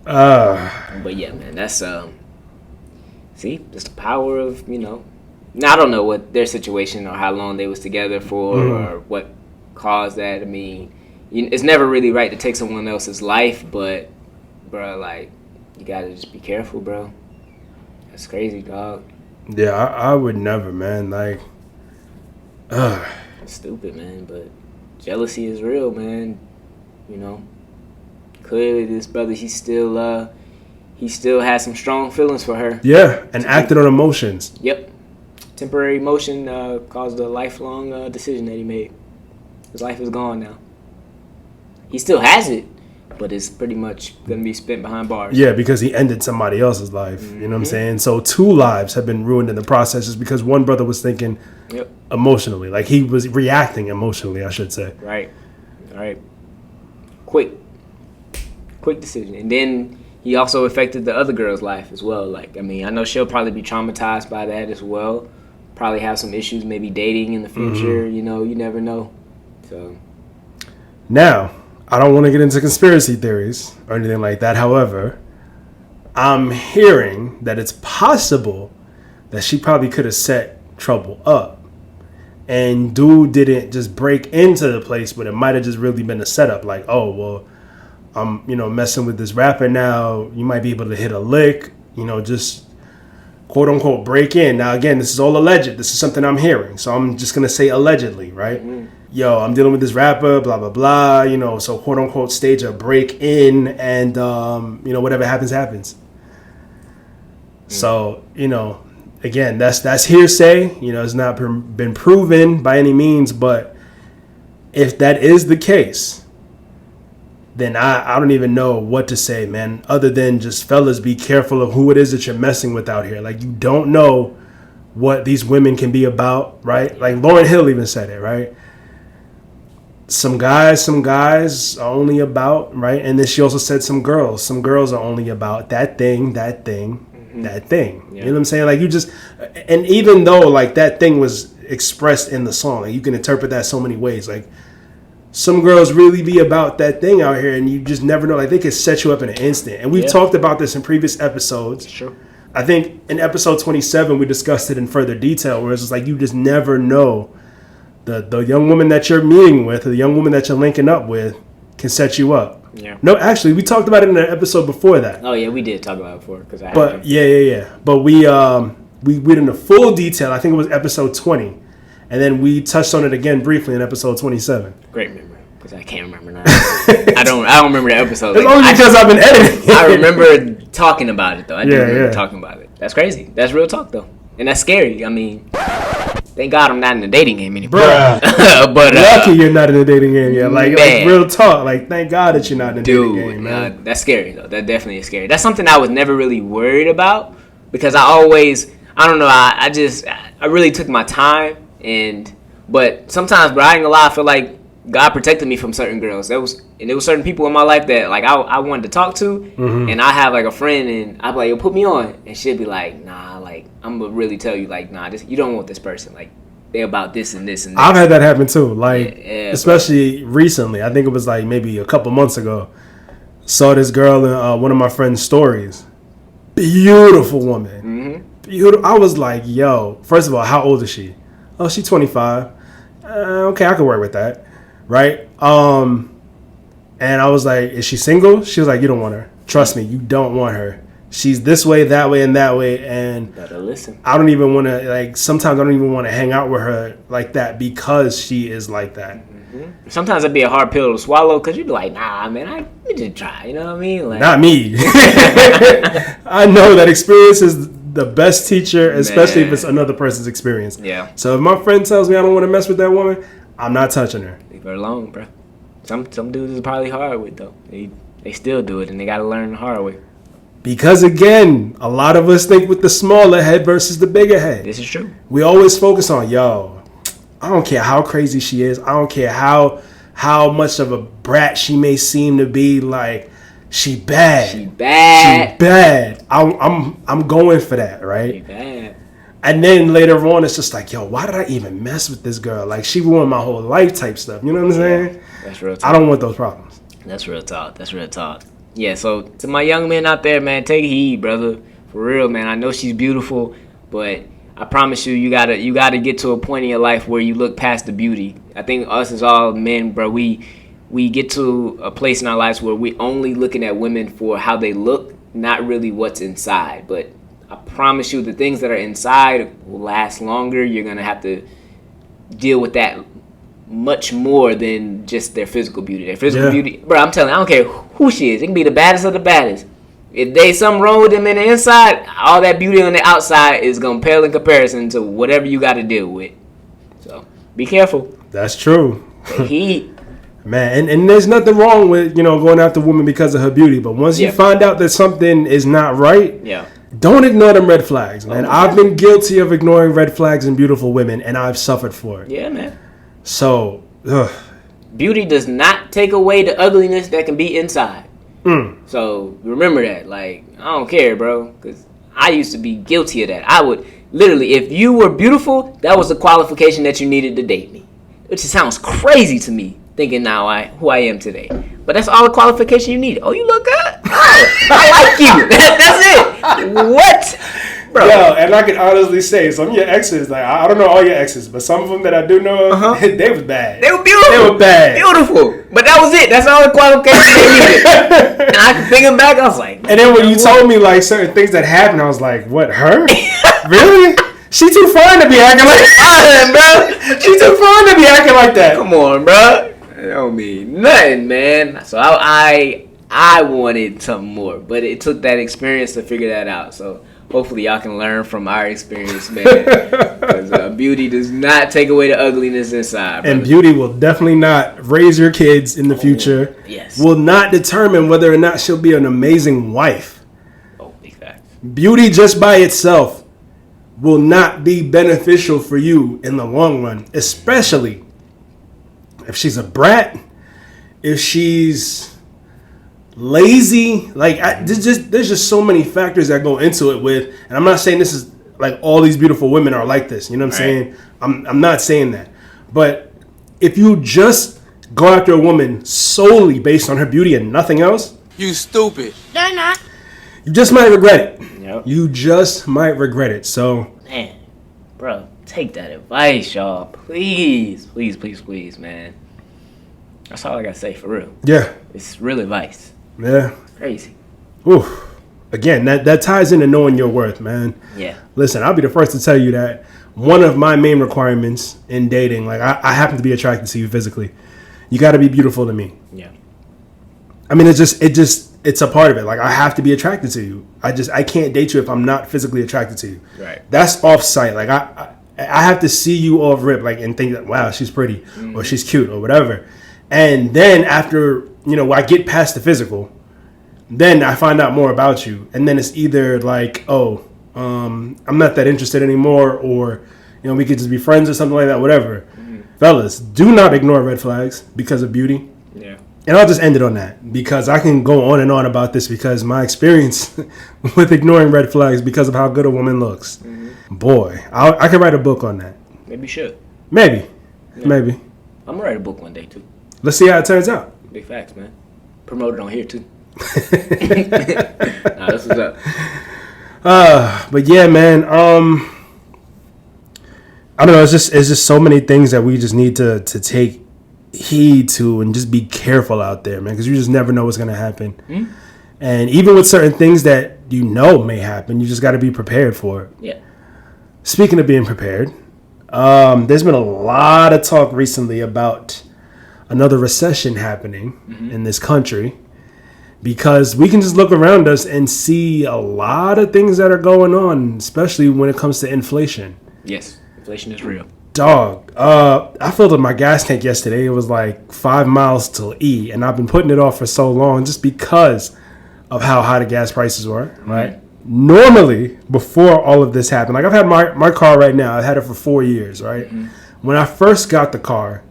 [SPEAKER 2] But yeah, man, that's see, it's the power of, you know. Now I don't know what their situation or how long they was together for or what caused that. I mean, it's never really right to take someone else's life, but bro, like, you gotta just be careful, bro. That's crazy, dog.
[SPEAKER 1] Yeah, I would never, man. Like,
[SPEAKER 2] It's stupid, man, but jealousy is real, man. You know, clearly this brother, he still has some strong feelings for her.
[SPEAKER 1] Yeah, and acted on emotions.
[SPEAKER 2] Yep. Temporary emotion caused a lifelong decision that he made. His life is gone now. He still has it, but it's pretty much going to be spent behind bars.
[SPEAKER 1] Yeah, because he ended somebody else's life. You know what I'm saying? So 2 lives have been ruined in the process just because one brother was thinking emotionally. Like, he was reacting emotionally, I should say.
[SPEAKER 2] Right. All right. Quick decision. And then he also affected the other girl's life as well. Like, I mean, I know she'll probably be traumatized by that as well. Probably have some issues, maybe dating in the future. You know, you never know. So
[SPEAKER 1] now, I don't want to get into conspiracy theories or anything like that. However, I'm hearing that it's possible that she probably could have set Trouble up. And dude didn't just break into the place, but it might have just really been a setup. Like, oh, well, I'm, you know, messing with this rapper now. You might be able to hit a lick, you know, just quote unquote break in. Now, again, this is all alleged. This is something I'm hearing. So I'm just going to say allegedly, right? Yo, I'm dealing with this rapper, blah, blah, blah, you know, so quote unquote stage a break in and, you know, whatever happens, happens. So, you know, again, that's hearsay. You know, it's not been proven by any means, but if that is the case, then I don't even know what to say, man, other than just, fellas, be careful of who it is that you're messing with out here. Like, you don't know what these women can be about, right? Like, Lauryn Hill even said it, right? Some guys are only about, right? And then she also said some girls are only about that thing. that thing. You know what I'm saying? Like, you just, and even though, like, that thing was expressed in the song, like, you can interpret that so many ways. Like, some girls really be about that thing out here, and you just never know. Like, they could set you up in an instant. And we've talked about this in previous episodes.
[SPEAKER 2] Sure.
[SPEAKER 1] I think in episode 27, we discussed it in further detail, where it's just like, you just never know. The young woman that you're meeting with, or the young woman that you're linking up with, can set you up.
[SPEAKER 2] Yeah.
[SPEAKER 1] No, actually, we talked about it in an episode before that.
[SPEAKER 2] Oh yeah, we did talk about it before because I.
[SPEAKER 1] But yeah. But we went into full detail. I think it was episode 20, and then we touched on it again briefly in episode 27.
[SPEAKER 2] Great memory, because I can't remember now. I don't remember the episode.
[SPEAKER 1] It's only because I've been editing.
[SPEAKER 2] I remember talking about it though. I do remember talking about it. That's crazy. That's real talk though, and that's scary. I mean. Thank God I'm not in the dating game anymore. But
[SPEAKER 1] lucky you're not in the dating game yet. Like real talk. Like, thank God that you're not in the dating game, man.
[SPEAKER 2] That's scary though. That definitely is scary. That's something I was never really worried about because I don't know. I really took my time and But sometimes, bro, I ain't gonna lie, I feel like God protected me from certain girls. There was certain people in my life that like I wanted to talk to, and I have like a friend, and I'd be like, yo, put me on, and she'd be like, nah, like I'm gonna really tell you, like, nah, you don't want this person, like they're about this and this and this.
[SPEAKER 1] I've had that happen too, like especially recently. I think it was like maybe a couple months ago. Saw this girl in one of my friend's stories. Beautiful woman, beautiful. I was like, yo, first of all, how old is she? Oh, she's 25. Okay, I could work with that. Right? And I was like, is she single? She was like, you don't want her. Trust me, you don't want her. She's this way, that way, and that way. And
[SPEAKER 2] better listen.
[SPEAKER 1] I don't even want to, like, sometimes I don't even want to hang out with her like that because she is like that.
[SPEAKER 2] Sometimes it'd be a hard pill to swallow because you'd be like, nah, man, I need to try. You know what I mean? Like,
[SPEAKER 1] not me. I know that experience is the best teacher, especially if it's another person's experience.
[SPEAKER 2] Yeah.
[SPEAKER 1] So if my friend tells me I don't want to mess with that woman, I'm not touching her.
[SPEAKER 2] Leave her alone, bro. Some dudes is probably hard with though. They still do it, and they gotta learn the hard way.
[SPEAKER 1] Because again, a lot of us think with the smaller head versus the bigger head.
[SPEAKER 2] This is true.
[SPEAKER 1] We always focus on, yo, I don't care how crazy she is. I don't care how much of a brat she may seem to be. Like, she bad.
[SPEAKER 2] She bad.
[SPEAKER 1] I'm going for that, right?
[SPEAKER 2] She bad.
[SPEAKER 1] And then later on, it's just like, yo, why did I even mess with this girl? Like, she ruined my whole life type stuff. You know what I'm saying?
[SPEAKER 2] That's real talk.
[SPEAKER 1] I don't want those problems.
[SPEAKER 2] That's real talk. Yeah, so to my young men out there, man, take heed, brother. For real, man. I know she's beautiful, but I promise you gotta get to a point in your life where you look past the beauty. I think us as all men, bro, we get to a place in our lives where we only looking at women for how they look, not really what's inside. But I promise you, the things that are inside will last longer. You're gonna have to deal with that much more than just their physical beauty. Their physical beauty, bro, I'm telling you, I don't care who she is. It can be the baddest of the baddest. If there's something wrong with them in the inside, all that beauty on the outside is gonna pale in comparison to whatever you got to deal with. So be careful.
[SPEAKER 1] That's true.
[SPEAKER 2] Heat.
[SPEAKER 1] Man, and there's nothing wrong with, going after a woman because of her beauty. But once you find out that something is not right, don't ignore them red flags, man. I've been guilty of ignoring red flags in beautiful women, and I've suffered for it.
[SPEAKER 2] Yeah, man.
[SPEAKER 1] So,
[SPEAKER 2] beauty does not take away the ugliness that can be inside. So remember that. Like, I don't care, bro, because I used to be guilty of that. I would literally, if you were beautiful, that was the qualification that you needed to date me. Which sounds crazy to me, thinking now who I am today. But that's all the qualification you need. Oh, you look good? Oh, I like you. That's it. What? Bro.
[SPEAKER 1] Yo, and I can honestly say, some of your exes, like, I don't know all your exes, but some of them that I do know, they was bad.
[SPEAKER 2] They were beautiful.
[SPEAKER 1] They were bad.
[SPEAKER 2] Beautiful. But that was it. That's all the qualifications they needed. And I can think back, I was like,
[SPEAKER 1] and then when you told me, like, certain things that happened, I was like, what, her? Really? She too fine to be acting like that, bro. She too fine to be acting like that.
[SPEAKER 2] Come on, bro. It don't mean nothing, man. So I wanted something more, but it took that experience to figure that out. So hopefully y'all can learn from our experience, man. Because beauty does not take away the ugliness inside, brother.
[SPEAKER 1] And beauty will definitely not raise your kids in the future.
[SPEAKER 2] Yes.
[SPEAKER 1] Will not determine whether or not she'll be an amazing wife.
[SPEAKER 2] Oh, big facts.
[SPEAKER 1] Beauty just by itself will not be beneficial for you in the long run, especially if she's a brat, if she's lazy. Like, there's just so many factors that go into it with, and I'm not saying this is like all these beautiful women are like this, you know what I'm saying? I'm not saying that. But if you just go after a woman solely based on her beauty and nothing else,
[SPEAKER 4] you stupid.
[SPEAKER 5] They're not.
[SPEAKER 1] you just might regret it.
[SPEAKER 2] Yep.
[SPEAKER 1] You just might regret it. So,
[SPEAKER 2] Man, bro, take that advice, y'all. Please, please, please, please, man. That's all I gotta say, for real.
[SPEAKER 1] yeah.
[SPEAKER 2] It's real advice.
[SPEAKER 1] Yeah.
[SPEAKER 2] Crazy.
[SPEAKER 1] Oof. Again, that ties into knowing your worth, man.
[SPEAKER 2] Yeah.
[SPEAKER 1] Listen, I'll be the first to tell you that one of my main requirements in dating, like, I happen to be attracted to you physically. You got to be beautiful to me.
[SPEAKER 2] Yeah.
[SPEAKER 1] I mean, it's a part of it. Like, I have to be attracted to you. I can't date you if I'm not physically attracted to you.
[SPEAKER 2] Right.
[SPEAKER 1] That's off site. Like, I have to see you off rip, like, and think that, wow, she's pretty or she's cute or whatever. And then after, I get past the physical, then I find out more about you. And then it's either like, I'm not that interested anymore, or, we could just be friends or something like that, whatever. fellas, do not ignore red flags because of beauty.
[SPEAKER 2] Yeah.
[SPEAKER 1] And I'll just end it on that because I can go on and on about this because my experience with ignoring red flags because of how good a woman looks. Mm-hmm. Boy, I could write a book on that.
[SPEAKER 2] Maybe you should.
[SPEAKER 1] Maybe.
[SPEAKER 2] Yeah.
[SPEAKER 1] Maybe.
[SPEAKER 2] I'm going to write a book one day, too.
[SPEAKER 1] Let's see how it turns out.
[SPEAKER 2] Big facts, man. Promote it on here, too. Nah, this is up.
[SPEAKER 1] But yeah, man, I don't know, it's just so many things that we just need to take heed to and just be careful out there, man, because you just never know what's going to happen. Mm-hmm. And even with certain things that you know may happen, you just got to be prepared for it.
[SPEAKER 2] Yeah.
[SPEAKER 1] Speaking of being prepared, there's been a lot of talk recently about another recession happening in this country because we can just look around us and see a lot of things that are going on, especially when it comes to inflation.
[SPEAKER 2] Yes, inflation is real.
[SPEAKER 1] Dog, I filled up my gas tank yesterday. It was like 5 miles till E, and I've been putting it off for so long just because of how high the gas prices were, right? Mm-hmm. Normally, before all of this happened, like I've had my car right now. I've had it for 4 years, right? Mm-hmm. When I first got the car,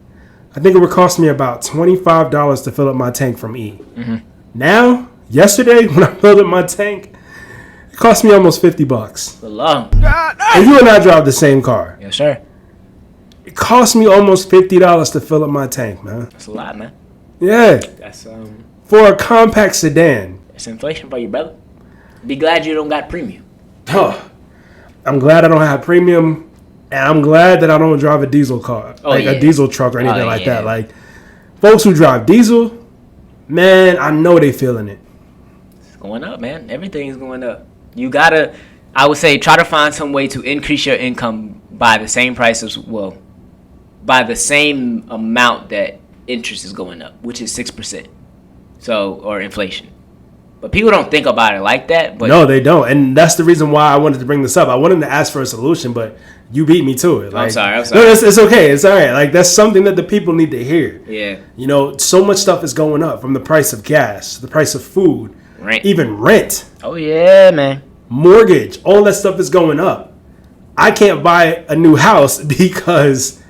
[SPEAKER 1] I think it would cost me about $25 to fill up my tank from E. Mm-hmm. Now, yesterday, when I filled up my tank, it cost me almost $50.
[SPEAKER 2] Hello.
[SPEAKER 1] And you and I drive the same car.
[SPEAKER 2] Yes, sir.
[SPEAKER 1] It cost me almost $50 to fill up my tank, man.
[SPEAKER 2] That's a lot, man.
[SPEAKER 1] Yeah.
[SPEAKER 2] That's
[SPEAKER 1] for a compact sedan.
[SPEAKER 2] It's inflation for you, brother. Be glad you don't got premium.
[SPEAKER 1] Oh, I'm glad I don't have premium, and I'm glad that I don't drive a diesel car, a diesel truck or anything like that. Like, folks who drive diesel, man, I know they feeling it.
[SPEAKER 2] It's going up, man. Everything's going up. You gotta, I would say, try to find some way to increase your income by the same price as, well, by the same amount that interest is going up, which is 6%. So, or inflation. But people don't think about it like that. But
[SPEAKER 1] no, they don't. And that's the reason why I wanted to bring this up. I wanted to ask for a solution, but you beat me to it. Like,
[SPEAKER 2] I'm sorry.
[SPEAKER 1] No, it's okay. It's all right. Like, that's something that the people need to hear.
[SPEAKER 2] Yeah.
[SPEAKER 1] You know, so much stuff is going up, from the price of gas, the price of food, even rent.
[SPEAKER 2] Oh, yeah, man.
[SPEAKER 1] Mortgage. All that stuff is going up. I can't buy a new house because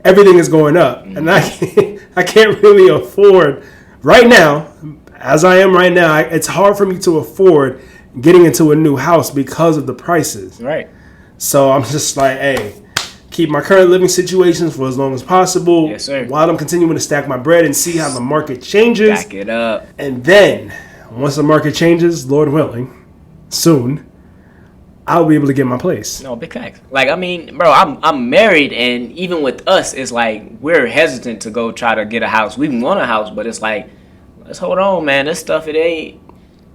[SPEAKER 1] everything is going up. Mm-hmm. And I can't really afford right now, as I am right now, it's hard for me to afford getting into a new house because of the prices.
[SPEAKER 2] Right.
[SPEAKER 1] So I'm just like, hey, keep my current living situations for as long as possible.
[SPEAKER 2] Yes, sir.
[SPEAKER 1] While I'm continuing to stack my bread and see how the market changes.
[SPEAKER 2] Back it up.
[SPEAKER 1] And then, once the market changes, Lord willing, soon, I'll be able to get my place.
[SPEAKER 2] No, big facts. Like, I mean, bro, I'm married, and even with us, it's like we're hesitant to go try to get a house. We want a house, but it's like, let's hold on, man. This stuff, it ain't,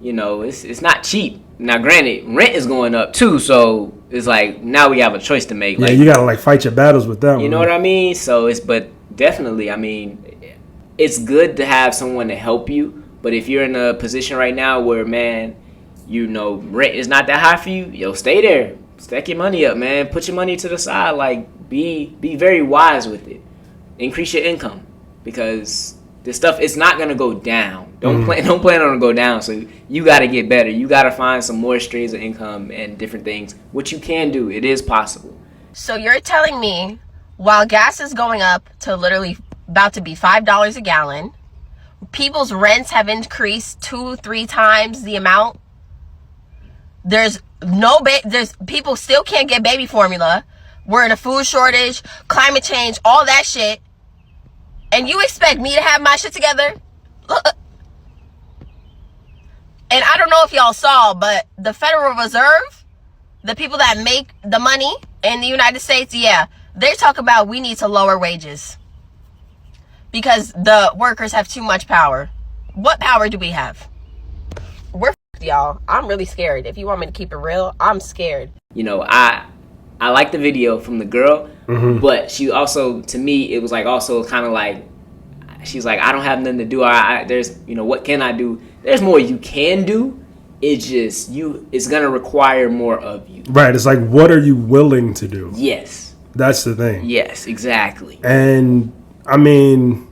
[SPEAKER 2] it's not cheap. Now, granted, rent is going up too, so it's like now we have a choice to make.
[SPEAKER 1] Yeah,
[SPEAKER 2] like,
[SPEAKER 1] you gotta like fight your battles with that.
[SPEAKER 2] You know what I mean? So but definitely, I mean, it's good to have someone to help you. But if you're in a position right now where, man, rent is not that high for you, stay there. Stack your money up, man. Put your money to the side. Like, be very wise with it. Increase your income, because this stuff, it's not gonna go down. Don't plan on it go down. So you gotta get better. You gotta find some more streams of income and different things, which you can do. It is possible.
[SPEAKER 5] So you're telling me, while gas is going up to literally about to be $5 a gallon, people's rents have increased 2-3 times the amount. There's people still can't get baby formula. We're in a food shortage, climate change, all that shit. And you expect me to have my shit together? And I don't know if y'all saw, but the Federal Reserve, the people that make the money in the United States, they talk about we need to lower wages because the workers have too much power. What power do we have? We're f***ed, y'all. I'm really scared. If you want me to keep it real, I'm scared.
[SPEAKER 2] I like the video from the girl, but she also, to me, it was like also kind of like, she's like, I don't have nothing to do. There's, what can I do? There's more you can do. It's just, it's going to require more of you.
[SPEAKER 1] Right. It's like, what are you willing to do?
[SPEAKER 2] Yes.
[SPEAKER 1] That's the thing.
[SPEAKER 2] Yes, exactly.
[SPEAKER 1] And, I mean,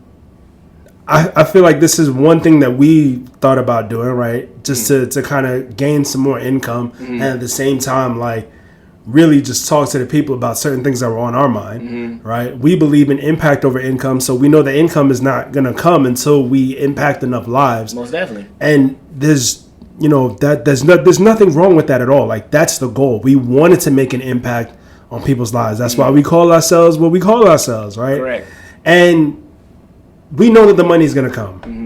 [SPEAKER 1] I feel like this is one thing that we thought about doing, right? Just to kind of gain some more income. And at the same time, like, really just talk to the people about certain things that were on our mind, right? We believe in impact over income, so we know that income is not going to come until we impact enough lives.
[SPEAKER 2] Most definitely.
[SPEAKER 1] And there's nothing wrong with that at all. Like, that's the goal. We wanted to make an impact on people's lives. That's why we call ourselves what we call ourselves, right?
[SPEAKER 2] Correct.
[SPEAKER 1] And we know that the money is going to come.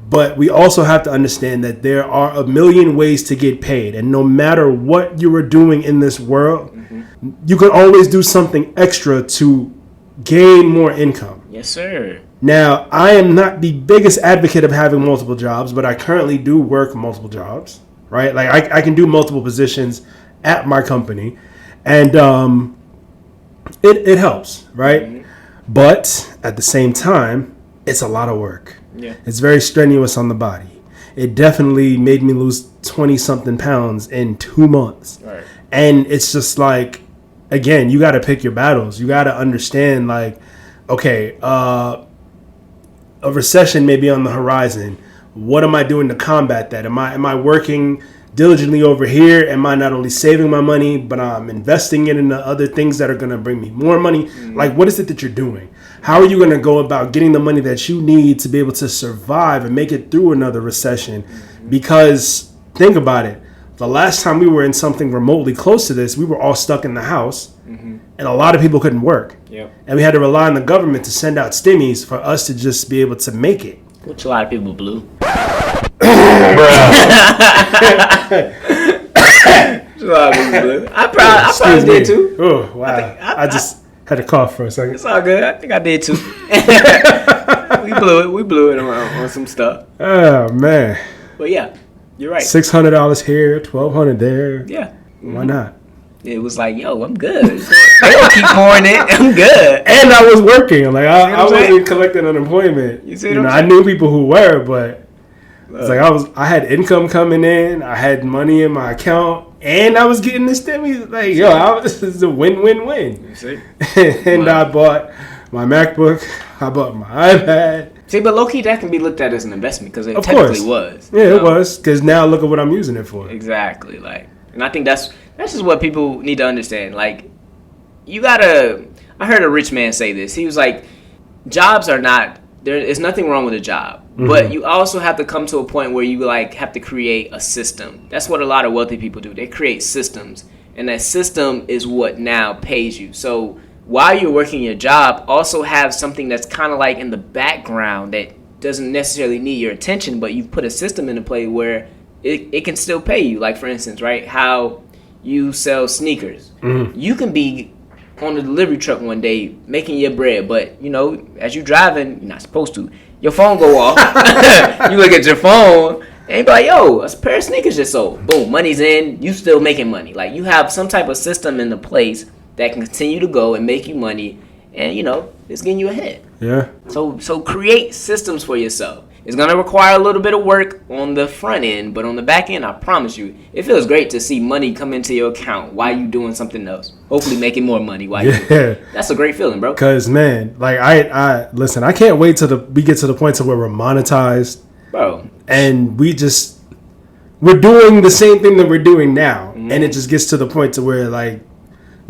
[SPEAKER 1] But we also have to understand that there are a million ways to get paid. And no matter what you are doing in this world, you can always do something extra to gain more income.
[SPEAKER 2] Yes, sir.
[SPEAKER 1] Now, I am not the biggest advocate of having multiple jobs, but I currently do work multiple jobs, right? Like, I can do multiple positions at my company. And it helps, right? But at the same time, it's a lot of work.
[SPEAKER 2] Yeah.
[SPEAKER 1] It's very strenuous on the body. It definitely made me lose 20-something pounds in 2 months.
[SPEAKER 2] Right.
[SPEAKER 1] And it's just like, again, you got to pick your battles. You got to understand, like, okay, a recession may be on the horizon. What am I doing to combat that? Am I working diligently over here? Am I not only saving my money, but I'm investing it into other things that are going to bring me more money? Like, what is it that you're doing? How are you going to go about getting the money that you need to be able to survive and make it through another recession? Because think about it. The last time we were in something remotely close to this, we were all stuck in the house, and a lot of people couldn't work.
[SPEAKER 2] Yep.
[SPEAKER 1] And we had to rely on the government to send out stimmies for us to just be able to make it.
[SPEAKER 2] Which a lot of people blew. I probably did too.
[SPEAKER 1] Oh, wow. I just had to cough for a second.
[SPEAKER 2] It's all good. I think I did too. We blew it on some stuff.
[SPEAKER 1] Oh, man.
[SPEAKER 2] But yeah, you're right.
[SPEAKER 1] $600 here, $1,200 there.
[SPEAKER 2] Yeah.
[SPEAKER 1] Why not?
[SPEAKER 2] It was like, yo, I'm good. They don't keep pouring it. I'm good.
[SPEAKER 1] And I was working. Like, I
[SPEAKER 2] what I'm saying?
[SPEAKER 1] wasn't collecting unemployment.
[SPEAKER 2] You see what I'm
[SPEAKER 1] I knew people who were, but it's like I had income coming in. I had money in my account. And I was getting this stimmy. Like, yo, this is a win-win-win.
[SPEAKER 2] You see?
[SPEAKER 1] And I bought my MacBook. I bought my iPad.
[SPEAKER 2] See, but low-key, that can be looked at as an investment because it
[SPEAKER 1] Of
[SPEAKER 2] technically
[SPEAKER 1] course.
[SPEAKER 2] was.
[SPEAKER 1] Yeah, it was. Because now look at what I'm using it for.
[SPEAKER 2] Exactly. Like, and I think that's just what people need to understand. Like, you gotta. I heard a rich man say this. He was like, jobs are not. There is nothing wrong with a job, but you also have to come to a point where you like have to create a system. That's what a lot of wealthy people do. They create systems, and that system is what now pays you. So while you're working your job, also have something that's kind of like in the background that doesn't necessarily need your attention, but you've put a system into play where it can still pay you. Like, for instance, right, how you sell sneakers. You can be on the delivery truck one day making your bread, but, you know, as you're driving, you're not supposed to. Your phone go off. You look at your phone, and you be like, yo, a pair of sneakers just sold. Boom, money's in. You still making money. Like, you have some type of system in the place that can continue to go and make you money, and, you know, it's getting you ahead.
[SPEAKER 1] Yeah.
[SPEAKER 2] So create systems for yourself. It's going to require a little bit of work on the front end, but on the back end, I promise you, it feels great to see money come into your account while you doing something else. Hopefully making more money while you That's a great feeling, bro.
[SPEAKER 1] Because, man, like, I listen, I can't wait till we get to the point to where we're monetized.
[SPEAKER 2] Bro.
[SPEAKER 1] And we're doing the same thing that we're doing now. And it just gets to the point to where, like,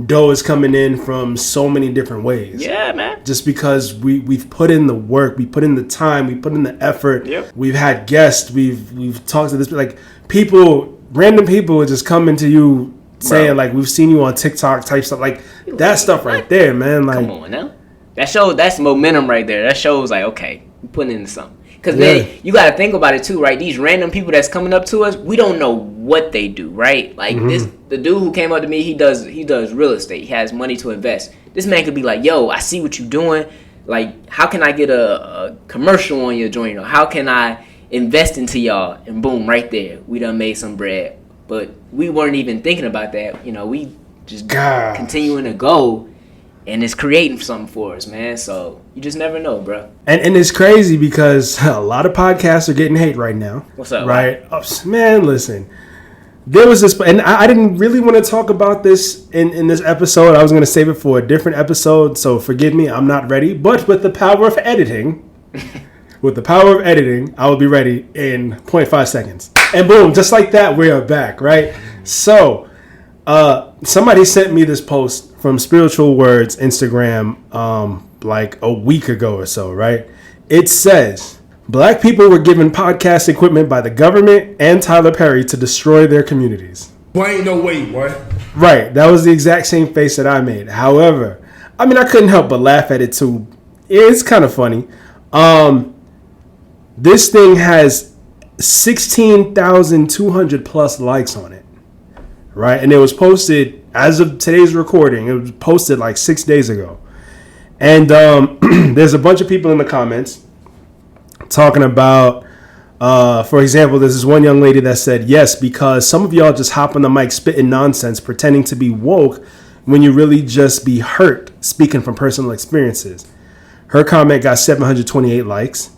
[SPEAKER 1] dough is coming in from so many different ways.
[SPEAKER 2] Yeah, man.
[SPEAKER 1] Just because we've put in the work, we put in the time, we put in the effort.
[SPEAKER 2] Yep.
[SPEAKER 1] We've had guests, we've talked to this, like, random people are just coming to you saying, like, we've seen you on TikTok type stuff, like that stuff right there, man. Like,
[SPEAKER 2] come on now. That's momentum right there. That shows like, okay, we're putting into something. Because then you got to think about it too, right? These random people that's coming up to us, we don't know what they do, right? Like the dude who came up to me, he does real estate. He has money to invest. This man could be like, yo, I see what you're doing. Like, how can I get a commercial on your joint? Or how can I invest into y'all? And boom, right there, we done made some bread. But we weren't even thinking about that. You know, we just continuing to go. And it's creating something for us, man. So you just never know, bro.
[SPEAKER 1] And it's crazy because a lot of podcasts are getting hate right now.
[SPEAKER 2] What's up?
[SPEAKER 1] Right? Oh, man, listen. There was this, and I didn't really want to talk about this in this episode. I was going to save it for a different episode. So forgive me, I'm not ready. But with the power of editing, I will be ready in 0.5 seconds. And boom, just like that, we are back, right? So Somebody sent me this post from Spiritual Words Instagram like a week ago or so, right? It says, Black people were given podcast equipment by the government and Tyler Perry to destroy their communities.
[SPEAKER 7] Boy, ain't no way, boy.
[SPEAKER 1] Right. That was the exact same face that I made. However, I mean, I couldn't help but laugh at it too. It's kind of funny. This thing has 16,200 plus likes on it. Right. And it was posted as of today's recording. It was posted like 6 days ago. And there's a bunch of people in the comments talking about, for example, there's this one young lady that said, yes, because some of y'all just hop on the mic spitting nonsense, pretending to be woke when you really just be hurt, speaking from personal experiences. Her comment got 728 likes.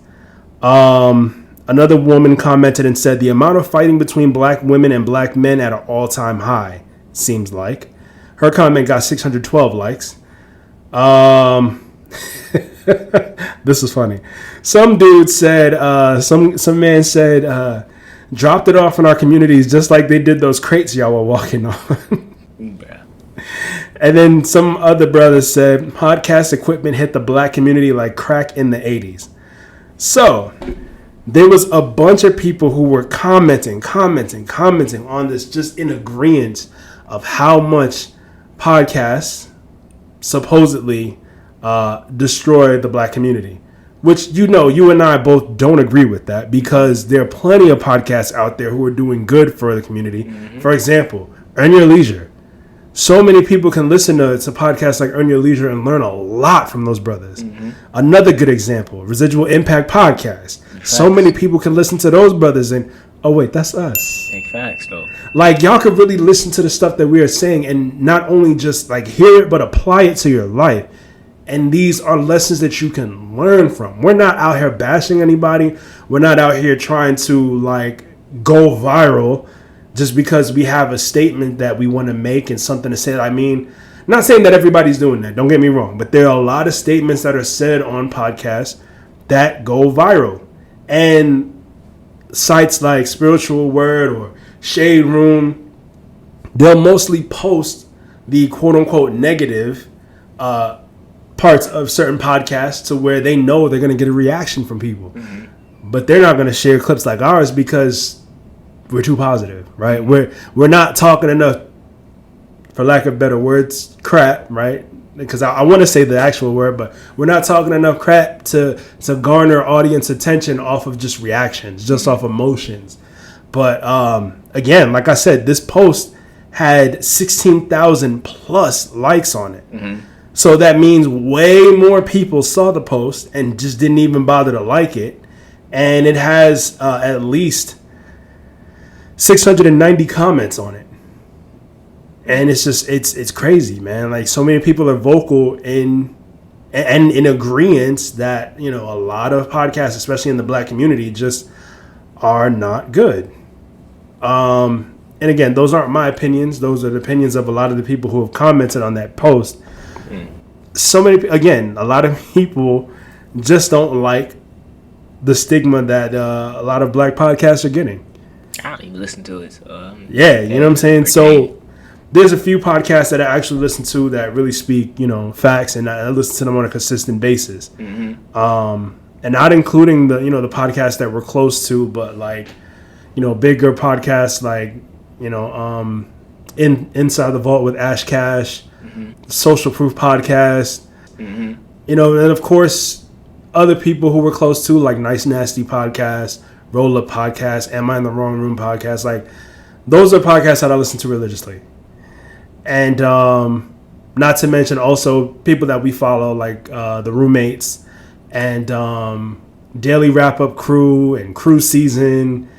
[SPEAKER 1] Another woman commented and said, the amount of fighting between Black women and Black men at an all-time high, seems like. Her comment got 612 likes. This is funny. Some dude said, some man said, dropped it off in our communities just like they did those crates y'all were walking on. And then some other brother said, podcast equipment hit the Black community like crack in the 80s. So there was a bunch of people who were commenting on this, just in agreement of how much podcasts supposedly destroy the Black community, which, you know, you and I both don't agree with that, because there are plenty of podcasts out there who are doing good for the community. Mm-hmm. For example, Earn Your Leisure. So many people can listen to podcasts like Earn Your Leisure and learn a lot from those brothers. Mm-hmm. Another good example, Residual Impact Podcast. Facts. So many people can listen to those brothers and, oh wait, that's us.
[SPEAKER 2] Big facts, though.
[SPEAKER 1] Like, y'all could really listen to the stuff that we are saying and not only just like hear it, but apply it to your life. And these are lessons that you can learn from. We're not out here bashing anybody. We're not out here trying to like go viral just because we have a statement that we want to make and something to say. I mean, not saying that everybody's doing that. Don't get me wrong. But there are a lot of statements that are said on podcasts that go viral. And sites like Spiritual Word or Shade Room, they'll mostly post the quote-unquote negative parts of certain podcasts to where they know they're going to get a reaction from people. Mm-hmm. But they're not going to share clips like ours because we're too positive, right? We're not talking enough, for lack of better words, crap, right? Because I want to say the actual word, but we're not talking enough crap to garner audience attention off of just reactions, just off emotions. But again, like I said, this post had 16,000 plus likes on it. Mm-hmm. So that means way more people saw the post and just didn't even bother to like it. And it has at least 690 comments on it. And it's just, it's crazy, man. Like, so many people are vocal in agreement that, you know, a lot of podcasts, especially in the Black community, just are not good. And again, those aren't my opinions. Those are the opinions of a lot of the people who have commented on that post. So many, again, a lot of people just don't like the stigma that a lot of Black podcasts are getting.
[SPEAKER 2] I don't even listen to it. So,
[SPEAKER 1] yeah, you know what I'm saying? So there's a few podcasts that I actually listen to that really speak, you know, facts, and I listen to them on a consistent basis. Mm-hmm. And not including the, you know, the podcasts that we're close to, but like, you know, bigger podcasts like, you know, Inside the Vault with Ash Cash, mm-hmm. Social Proof Podcast, mm-hmm. you know, and of course other people who we're close to like Nice Nasty Podcast, Roll Up Podcast, Am I in the Wrong Room Podcast. Like, those are podcasts that I listen to religiously. And not to mention also people that we follow, like the Roommates and Daily Wrap Up Crew and Crew Season.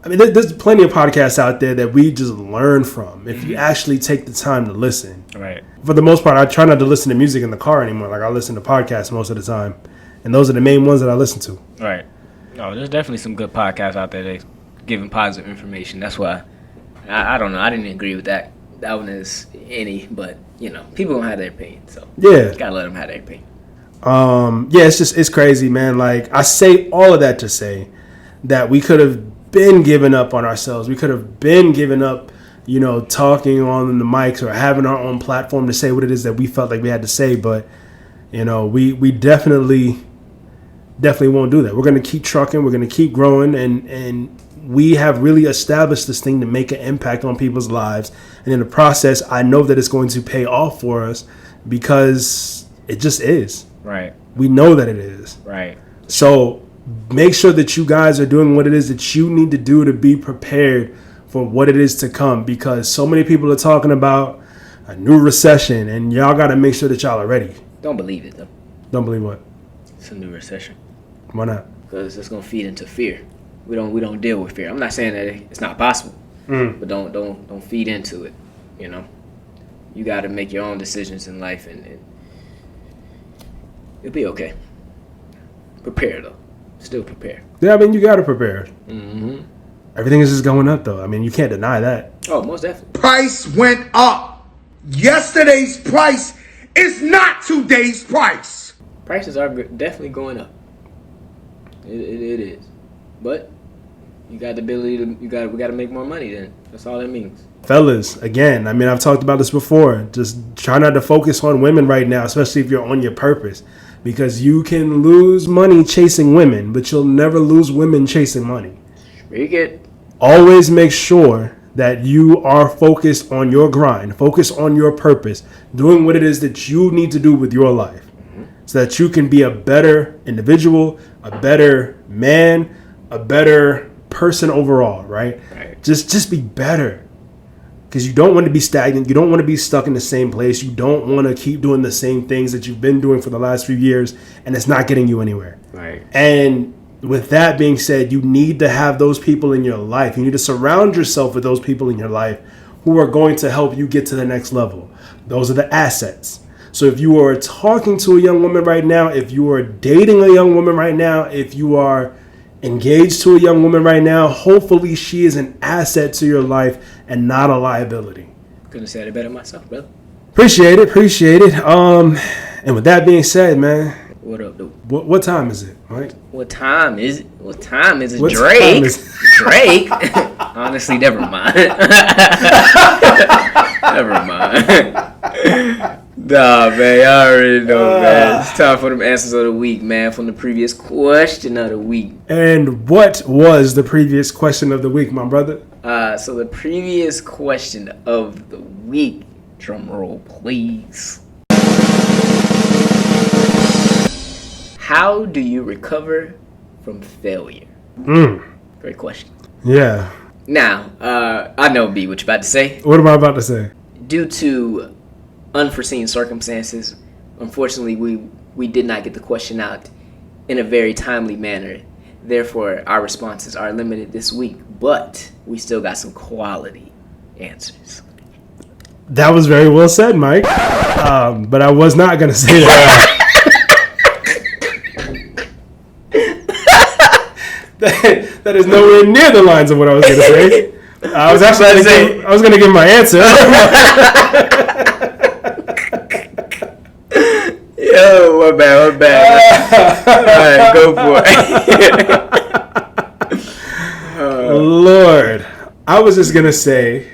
[SPEAKER 1] I mean, there's plenty of podcasts out there that we just learn from if you actually take the time to listen. Right. For the most part, I try not to listen to music in the car anymore. Like, I listen to podcasts most of the time. And those are the main ones that I listen to. Right.
[SPEAKER 2] No, there's definitely some good podcasts out there that giving positive information. That's why I don't know. I didn't agree with that one as any, but you know, people don't have their opinion, so yeah, gotta let them have their opinion.
[SPEAKER 1] Yeah, it's crazy, man. Like, I say all of that to say that we could have been giving up on ourselves. We could have been giving up talking on the mics or having our own platform to say what it is that we felt like we had to say. But, we definitely won't do that. We're going to keep trucking. We're going to keep growing. And we have really established this thing to make an impact on people's lives. And in the process, I know that it's going to pay off for us because it just is.
[SPEAKER 2] Right.
[SPEAKER 1] We know that it is.
[SPEAKER 2] Right.
[SPEAKER 1] So make sure that you guys are doing what it is that you need to do to be prepared for what it is to come, because so many people are talking about a new recession, and y'all got to make sure that y'all are ready.
[SPEAKER 2] Don't believe it, though.
[SPEAKER 1] Don't believe what?
[SPEAKER 2] It's a new recession.
[SPEAKER 1] Why not?
[SPEAKER 2] Because it's going to feed into fear. We don't deal with fear. I'm not saying that it's not possible, but don't feed into it. You got to make your own decisions in life, and it'll be okay. Prepare, though. Still prepare.
[SPEAKER 1] Yeah, I mean, you got to prepare.
[SPEAKER 2] Mm-hmm.
[SPEAKER 1] Everything is just going up, though. I mean, you can't deny that.
[SPEAKER 2] Oh, most definitely.
[SPEAKER 7] Price went up. Yesterday's price is not today's price.
[SPEAKER 2] Prices are definitely going up. It is. But you got the ability to, we got to make more money then. That's all that means.
[SPEAKER 1] Fellas, again, I mean, I've talked about this before. Just try not to focus on women right now, especially if you're on your purpose. Because you can lose money chasing women, but you'll never lose women chasing money.
[SPEAKER 2] Speak it.
[SPEAKER 1] Always make sure that you are focused on your grind, focus on your purpose, doing what it is that you need to do with your life, so that you can be a better individual, a better man, a better person overall, right? Just be better. Because you don't want to be stagnant. You don't want to be stuck in the same place. You don't want to keep doing the same things that you've been doing for the last few years, and it's not getting you anywhere.
[SPEAKER 2] Right.
[SPEAKER 1] And with that being said, you need to have those people in your life. You need to surround yourself with those people in your life who are going to help you get to the next level. Those are the assets. So if you are talking to a young woman right now, if you are dating a young woman right now, if you are engaged to a young woman right now, hopefully she is an asset to your life and not a liability.
[SPEAKER 2] Couldn't have said it better myself, brother.
[SPEAKER 1] Appreciate it. And with that being said, man,
[SPEAKER 2] what up, dude?
[SPEAKER 1] What time is it, Mike?
[SPEAKER 2] What time is it? What time is it?
[SPEAKER 1] What
[SPEAKER 2] Drake?
[SPEAKER 1] time is-
[SPEAKER 2] Drake? Honestly, never mind. Never mind. Nah, man, I already know, man. It's time for them answers of the week, man, from the previous question of the week.
[SPEAKER 1] And what was the previous question of the week, my brother?
[SPEAKER 2] So the previous question of the week, drum roll, please. How do you recover from failure? Great question.
[SPEAKER 1] Yeah.
[SPEAKER 2] Now, I know, B, what you're about to say.
[SPEAKER 1] What am I about to say?
[SPEAKER 2] Due to unforeseen circumstances, unfortunately, we did not get the question out in a very timely manner. Therefore, our responses are limited this week, but we still got some quality answers.
[SPEAKER 1] That was very well said, Mike. But I was not going to say that. That is nowhere near the lines of what I was going to say. I was actually going to give my answer.
[SPEAKER 2] Yo, what bad. All right, go for it.
[SPEAKER 1] Lord, I was just going to say,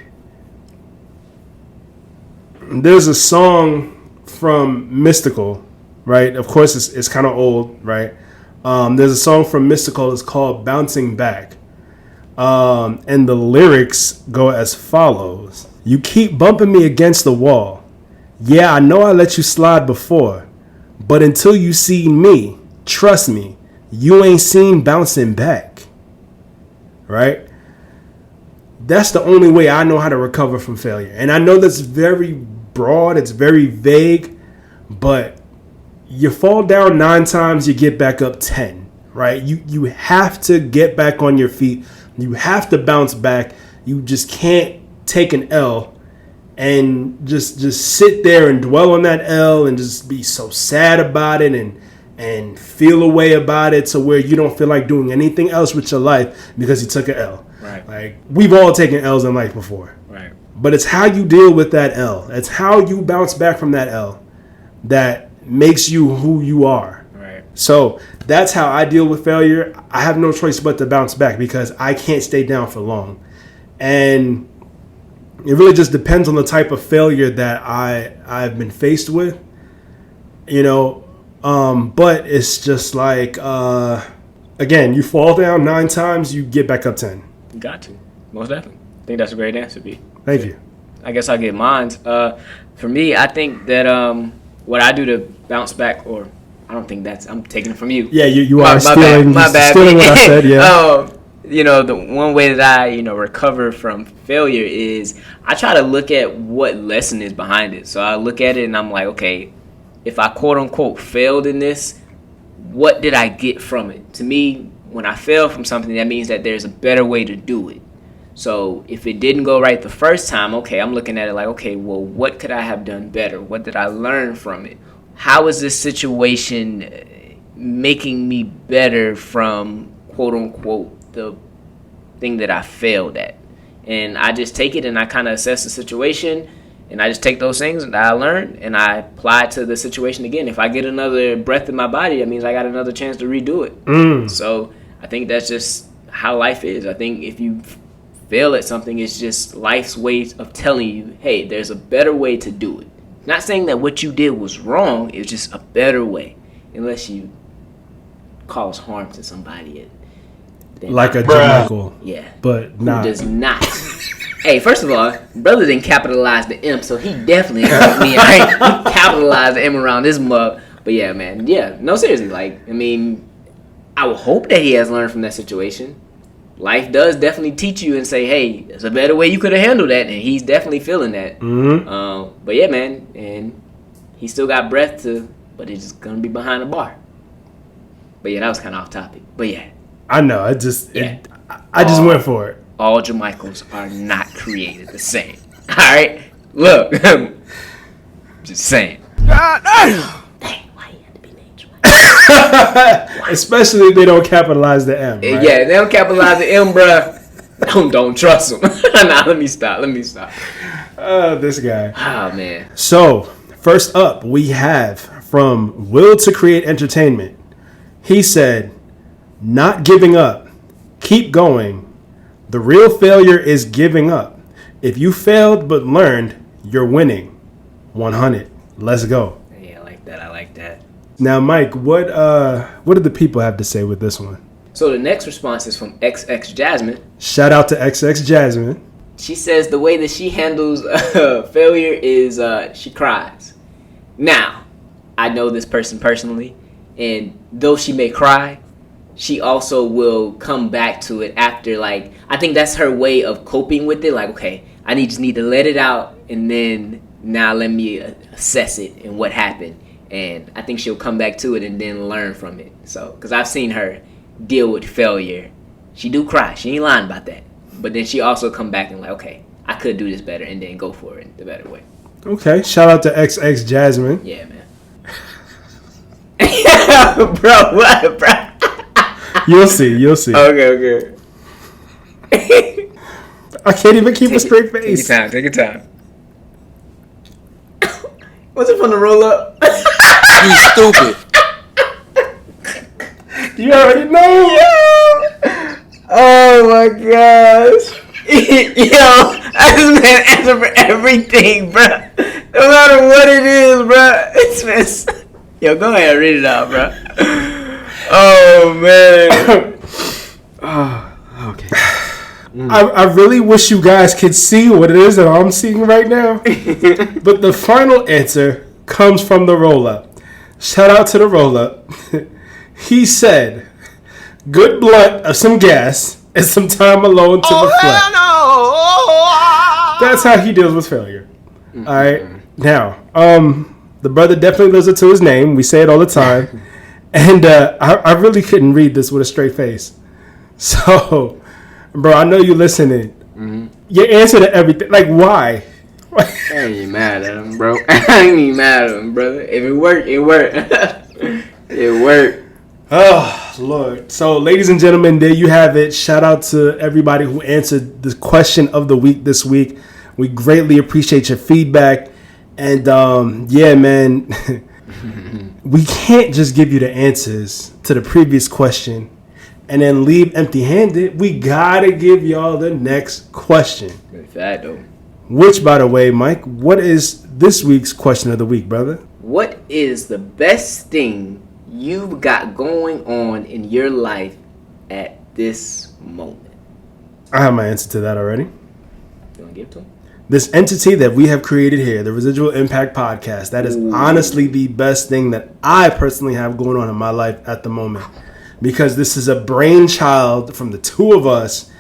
[SPEAKER 1] there's a song from Mystical, right? Of course, it's kind of old, right? There's a song from Mystical. It's called Bouncing Back. And the lyrics go as follows. You keep bumping me against the wall. Yeah, I know I let you slide before. But until you see me, trust me, you ain't seen bouncing back. Right? That's the only way I know how to recover from failure. And I know that's very broad. It's very vague. But you fall down 9 times, you get back up 10. Right? You have to get back on your feet. You have to bounce back. You just can't take an L and just sit there and dwell on that L and just be so sad about it and feel a way about it to where you don't feel like doing anything else with your life because you took an L.
[SPEAKER 2] Right.
[SPEAKER 1] Like, we've all taken L's in life before.
[SPEAKER 2] Right.
[SPEAKER 1] But it's how you deal with that L. It's how you bounce back from that L that makes you who you are.
[SPEAKER 2] Right.
[SPEAKER 1] So that's how I deal with failure. I have no choice but to bounce back because I can't stay down for long. And it really just depends on the type of failure that I've been faced with, but it's just like, again, you fall down 9 times, you get back up 10.
[SPEAKER 2] You got to. Most definitely. I think that's a great answer, B.
[SPEAKER 1] Thank you.
[SPEAKER 2] I guess I'll get mine. For me, I think that what I do to bounce back, or I don't think I'm taking it from you.
[SPEAKER 1] Yeah, you are
[SPEAKER 2] stealing
[SPEAKER 1] what I said, yeah.
[SPEAKER 2] The one way that I, recover from failure is I try to look at what lesson is behind it. So I look at it and I'm like, okay, if I quote unquote failed in this, what did I get from it? To me, when I fail from something, that means that there's a better way to do it. So if it didn't go right the first time, okay, I'm looking at it like, okay, well, what could I have done better? What did I learn from it? How is this situation making me better from, quote unquote, the thing that I failed at? And I just take it and I kind of assess the situation, and I just take those things that I learned and I apply it to the situation again. If I get another breath in my body, that means I got another chance to redo it. So I think that's just how life is. I think if you fail at something, it's just life's way of telling you, hey, there's a better way to do it. Not saying that what you did was wrong, it's just a better way. Unless you cause harm to somebody.
[SPEAKER 1] Like a JaMichael.
[SPEAKER 2] Yeah.
[SPEAKER 1] But
[SPEAKER 2] who
[SPEAKER 1] not.
[SPEAKER 2] does not. Hey, first of all, brother didn't capitalize the M, so he definitely ain't helped me. I ain't capitalized the M around this mug. But yeah, man. Yeah. No, seriously. I would hope that he has learned from that situation. Life does definitely teach you and say, hey, there's a better way you could have handled that, and he's definitely feeling that. But yeah, man, and he still got breath but he's just gonna be behind the bar. But yeah, that was kind of off topic. But yeah,
[SPEAKER 1] I know. I just went for it.
[SPEAKER 2] All JaMichaels are not created the same. All right, look, just saying. God damn.
[SPEAKER 1] Especially if they don't capitalize the M. Right?
[SPEAKER 2] Yeah, if they don't capitalize the M, bruh. Don't trust them. Nah, let me stop.
[SPEAKER 1] This guy.
[SPEAKER 2] Oh, man.
[SPEAKER 1] So, first up, we have from Will to Create Entertainment. He said, not giving up. Keep going. The real failure is giving up. If you failed but learned, you're winning. 100. Let's go.
[SPEAKER 2] Yeah, I like that.
[SPEAKER 1] Now, Mike, what did the people have to say with this one?
[SPEAKER 2] So the next response is from XX Jasmine.
[SPEAKER 1] Shout out to XX Jasmine.
[SPEAKER 2] She says the way that she handles failure is she cries. Now, I know this person personally, and though she may cry, she also will come back to it after, I think that's her way of coping with it. Like, okay, I just need to let it out, and then now let me assess it and what happened. And I think she'll come back to it and then learn from it. So, because I've seen her deal with failure. She do cry. She ain't lying about that. But then she also come back and okay, I could do this better, and then go for it the better way.
[SPEAKER 1] Okay. Shout out to XX Jasmine.
[SPEAKER 2] Yeah, man. Bro, what, bro?
[SPEAKER 1] You'll see.
[SPEAKER 2] Okay.
[SPEAKER 1] I can't even keep a straight face.
[SPEAKER 2] Take your time. What's it from the roll up?
[SPEAKER 6] You stupid.
[SPEAKER 1] You already know.
[SPEAKER 2] Yo. Oh my gosh. Yo, I just man answer for everything, bro. No matter what it is, bro. It's been... Yo, go ahead and read it out, bro. Oh man.
[SPEAKER 1] Oh, okay. I really wish you guys could see what it is that I'm seeing right now. But the final answer comes from the roll-up. Shout out to the roll-up. He said, good blunt of some gas and some time alone to reflect. That's how he deals with failure. All right. Now, the brother definitely lives up to his name. We say it all the time. And I really couldn't read this with a straight face. So... Bro, I know you listening. Mm-hmm. Your answer to everything, why?
[SPEAKER 2] I ain't even mad at him, bro. I ain't even mad at him, brother. If it worked, it worked. It worked.
[SPEAKER 1] Oh, Lord. So, ladies and gentlemen, there you have it. Shout out to everybody who answered the question of the week this week. We greatly appreciate your feedback. And, yeah, man, we can't just give you the answers to the previous question and then leave empty-handed. We gotta give y'all the next question.
[SPEAKER 2] Good fact, though.
[SPEAKER 1] Which, by the way, Mike, what is this week's question of the week, brother?
[SPEAKER 2] What is the best thing you've got going on in your life at this moment?
[SPEAKER 1] I have my answer to that already.
[SPEAKER 2] You want to give it to him?
[SPEAKER 1] This entity that we have created here, the Residual Impact Podcast, that is honestly the best thing that I personally have going on in my life at the moment. Because this is a brainchild from the two of us,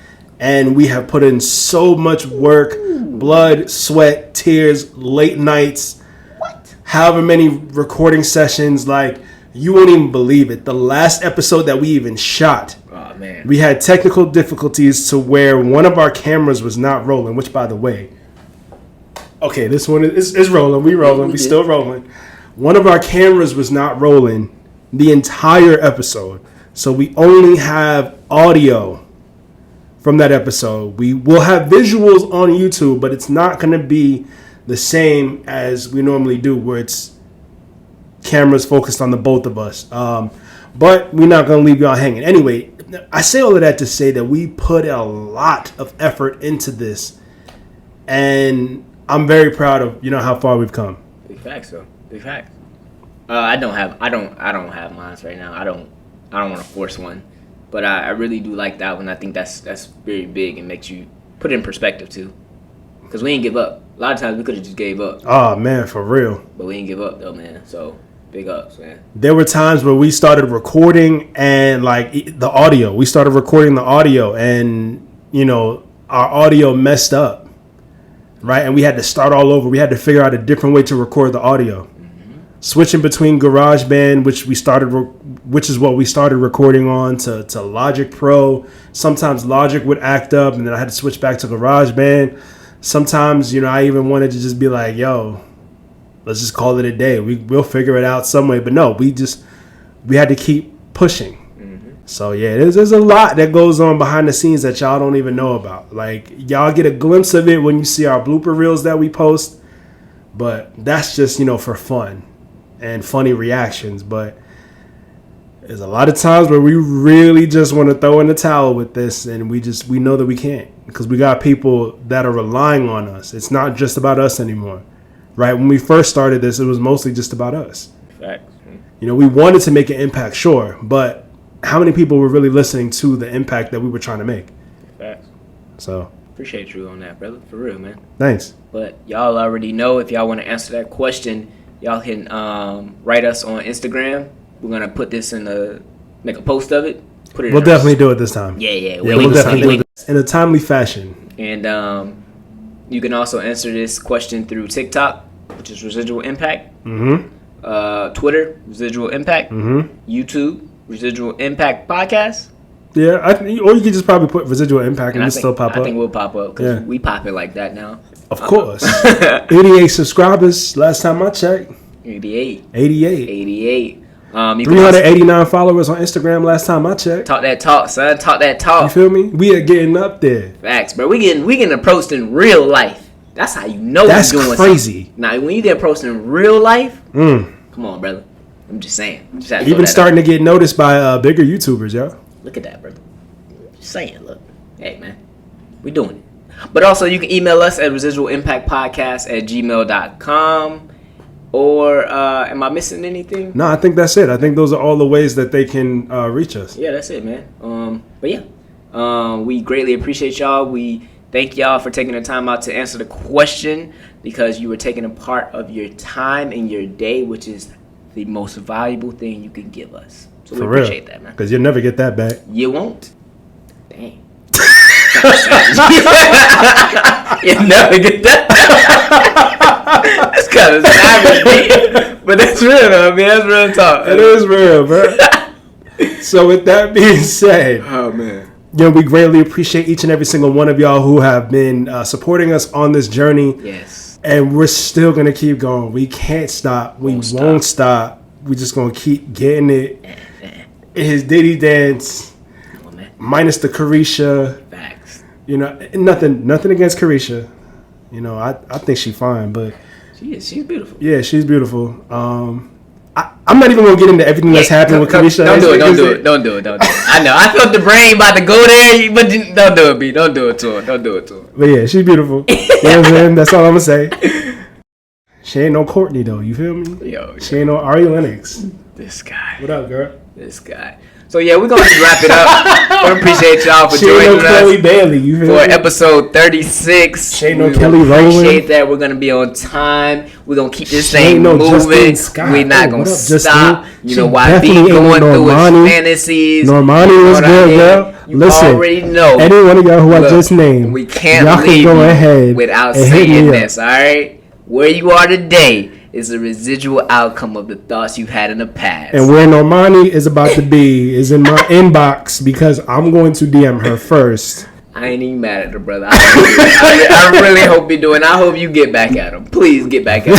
[SPEAKER 1] and we have put in so much work, blood, sweat, tears, late nights, however many recording sessions, like, you won't even believe it. The last episode that we even shot,
[SPEAKER 2] Oh, man.
[SPEAKER 1] we had technical difficulties to where one of our cameras was not rolling, which, by the way, okay, this one is rolling. We rolling. We still rolling. One of our cameras was not rolling the entire episode. So we only have audio from that episode. We will have visuals on YouTube, but it's not going to be the same as we normally do, where it's cameras focused on the both of us. But we're not going to leave y'all hanging. Anyway, I say all of that to say that we put a lot of effort into this, and I'm very proud of how far we've come.
[SPEAKER 2] Big facts, though. Big facts. I don't have mine right now. I don't want to force one, but I really do like that one. I think that's very big and makes you put it in perspective too. Because we ain't give up. A lot of times we could have just gave up.
[SPEAKER 1] Oh man, for real.
[SPEAKER 2] But we ain't give up though, man. So big ups, man.
[SPEAKER 1] There were times where we started recording and the audio. We started recording the audio, and our audio messed up, right? And we had to start all over. We had to figure out a different way to record the audio. Switching between GarageBand, which is what we started recording on, to Logic Pro. Sometimes Logic would act up, and then I had to switch back to GarageBand. Sometimes, I even wanted to just be like, yo, let's just call it a day. We'll figure it out some way. But no, we had to keep pushing. So yeah, there's a lot that goes on behind the scenes that y'all don't even know about. Like, y'all get a glimpse of it when you see our blooper reels that we post. But that's just, for fun and funny reactions. But there's a lot of times where we really just want to throw in the towel with this, and we know that we can't, because we got people that are relying on us. It's not just about us anymore, right? When we first started this, it was mostly just about us.
[SPEAKER 2] Facts.
[SPEAKER 1] We wanted to make an impact, sure, but how many people were really listening to the impact that we were trying to make?
[SPEAKER 2] Facts.
[SPEAKER 1] So
[SPEAKER 2] Appreciate you on that, brother. For real, man.
[SPEAKER 1] Thanks.
[SPEAKER 2] But y'all already know, if y'all want to answer that question, y'all can write us on Instagram. We're gonna put this make a post of it. Put it.
[SPEAKER 1] We'll definitely do it this time.
[SPEAKER 2] Yeah.
[SPEAKER 1] We'll definitely do it in a timely fashion.
[SPEAKER 2] And you can also answer this question through TikTok, which is Residual Impact. Twitter, Residual Impact. YouTube, Residual Impact Podcast.
[SPEAKER 1] Yeah, or you can just probably put Residual Impact and it'll still pop up.
[SPEAKER 2] I think we'll pop up because we pop it like that now.
[SPEAKER 1] Of course. 88 subscribers last time I checked.
[SPEAKER 2] 88.
[SPEAKER 1] 389 followers on Instagram last time I checked.
[SPEAKER 2] Talk that talk, son. Talk that talk.
[SPEAKER 1] You feel me? We are getting up there.
[SPEAKER 2] Facts, bro. We getting approached in real life. That's how you know
[SPEAKER 1] that's
[SPEAKER 2] we're doing
[SPEAKER 1] crazy.
[SPEAKER 2] Something. Now, when you get approached in real life, come on, brother. I'm just saying.
[SPEAKER 1] Even starting to get noticed by bigger YouTubers, yo.
[SPEAKER 2] Look at that, brother. Just saying, look. Hey, man. We doing it. But also, you can email us at residualimpactpodcast@gmail.com. Or am I missing anything?
[SPEAKER 1] No, I think that's it. I think those are all the ways that they can reach us.
[SPEAKER 2] Yeah, that's it, man. But yeah, we greatly appreciate y'all. We thank y'all for taking the time out to answer the question, because you were taking a part of your time and your day, which is the most valuable thing you can give us. So we appreciate that, man.
[SPEAKER 1] Because you'll never get that back.
[SPEAKER 2] You won't. Dang. You never get that. That's kind of savage, but that's real, though. I mean, that's real talk.
[SPEAKER 1] It is real, bro. So with that being said,
[SPEAKER 2] oh man,
[SPEAKER 1] we greatly appreciate each and every single one of y'all who have been supporting us on this journey.
[SPEAKER 2] Yes.
[SPEAKER 1] And we're still gonna keep going. We can't stop. We won't stop. We're just gonna keep getting it. His Diddy dance, minus the Carisha.
[SPEAKER 2] Facts.
[SPEAKER 1] Nothing against Carisha. I think she's fine, but
[SPEAKER 2] she's beautiful.
[SPEAKER 1] Yeah, she's beautiful. I'm not even gonna get into everything that's happening with Kamisha.
[SPEAKER 2] Don't do it. I know. I felt the brain about to go there, but don't do it, B. Don't do it to her.
[SPEAKER 1] But yeah, she's beautiful. You know what I'm saying? That's all I'm gonna say. She ain't no Courtney though. You feel me?
[SPEAKER 2] Yo,
[SPEAKER 1] she ain't no Ari Lennox.
[SPEAKER 2] This guy.
[SPEAKER 1] What up, girl?
[SPEAKER 2] This guy. So yeah, we're gonna just wrap it up. We appreciate y'all for joining us
[SPEAKER 1] Chloe Bailey, you feel
[SPEAKER 2] for
[SPEAKER 1] me?
[SPEAKER 2] episode 36.
[SPEAKER 1] She ain't no Kelly Rowland.
[SPEAKER 2] Appreciate that. We're gonna be on time. We're gonna keep this
[SPEAKER 1] She
[SPEAKER 2] thing
[SPEAKER 1] ain't no
[SPEAKER 2] moving. We're not gonna stop. You know why B going through his fantasies.
[SPEAKER 1] Normani was good, girl.
[SPEAKER 2] You
[SPEAKER 1] Listen,
[SPEAKER 2] already know.
[SPEAKER 1] Any one of y'all who I just named,
[SPEAKER 2] we can't
[SPEAKER 1] y'all
[SPEAKER 2] leave
[SPEAKER 1] can go ahead
[SPEAKER 2] without
[SPEAKER 1] and hit
[SPEAKER 2] saying
[SPEAKER 1] me
[SPEAKER 2] this. All right, where you are today is a residual outcome of the thoughts you had in the past.
[SPEAKER 1] And where Normani is about to be is in my inbox because I'm going to DM her first.
[SPEAKER 2] I ain't even mad at her, brother. I really hope you do, and I hope you get back at him. Please get back at him.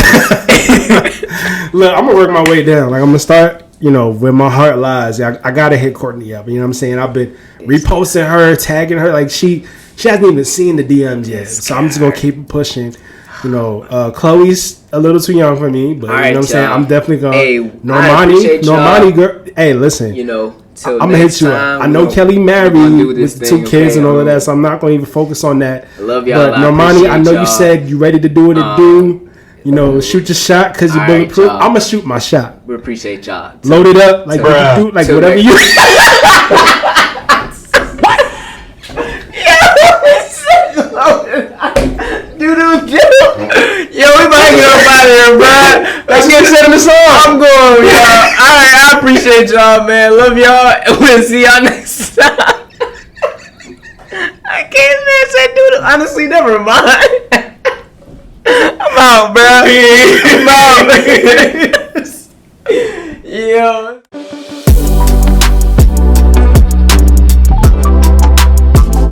[SPEAKER 1] Look, I'm gonna work my way down. Like I'm gonna start, where my heart lies. I gotta hit Courtney up. You know what I'm saying? I've been reposting her, tagging her. Like she hasn't even seen the DMs yet. So I'm just gonna keep pushing. Chloe's a little too young for me, but you know what I'm saying? I'm definitely gonna.
[SPEAKER 2] Hey,
[SPEAKER 1] Normani, girl. Hey, listen.
[SPEAKER 2] Till
[SPEAKER 1] I'm gonna hit you up. I know Kelly married with 2 kids and all of that, so I'm not gonna even focus on that.
[SPEAKER 2] I love y'all.
[SPEAKER 1] But Normani, I know you said you ready to do what it do. Shoot your shot because you're bulletproof. I'm gonna shoot my shot.
[SPEAKER 2] We appreciate y'all.
[SPEAKER 1] Load it up like what you do, like whatever you.
[SPEAKER 2] Yo, we might get up out of here, bro.
[SPEAKER 1] Let's get set in the song.
[SPEAKER 2] I'm going, y'all. Alright, I appreciate y'all, man. Love y'all. We'll see y'all next time. I can't say dude. Honestly, never mind. I'm out, bro. I'm out. Yo.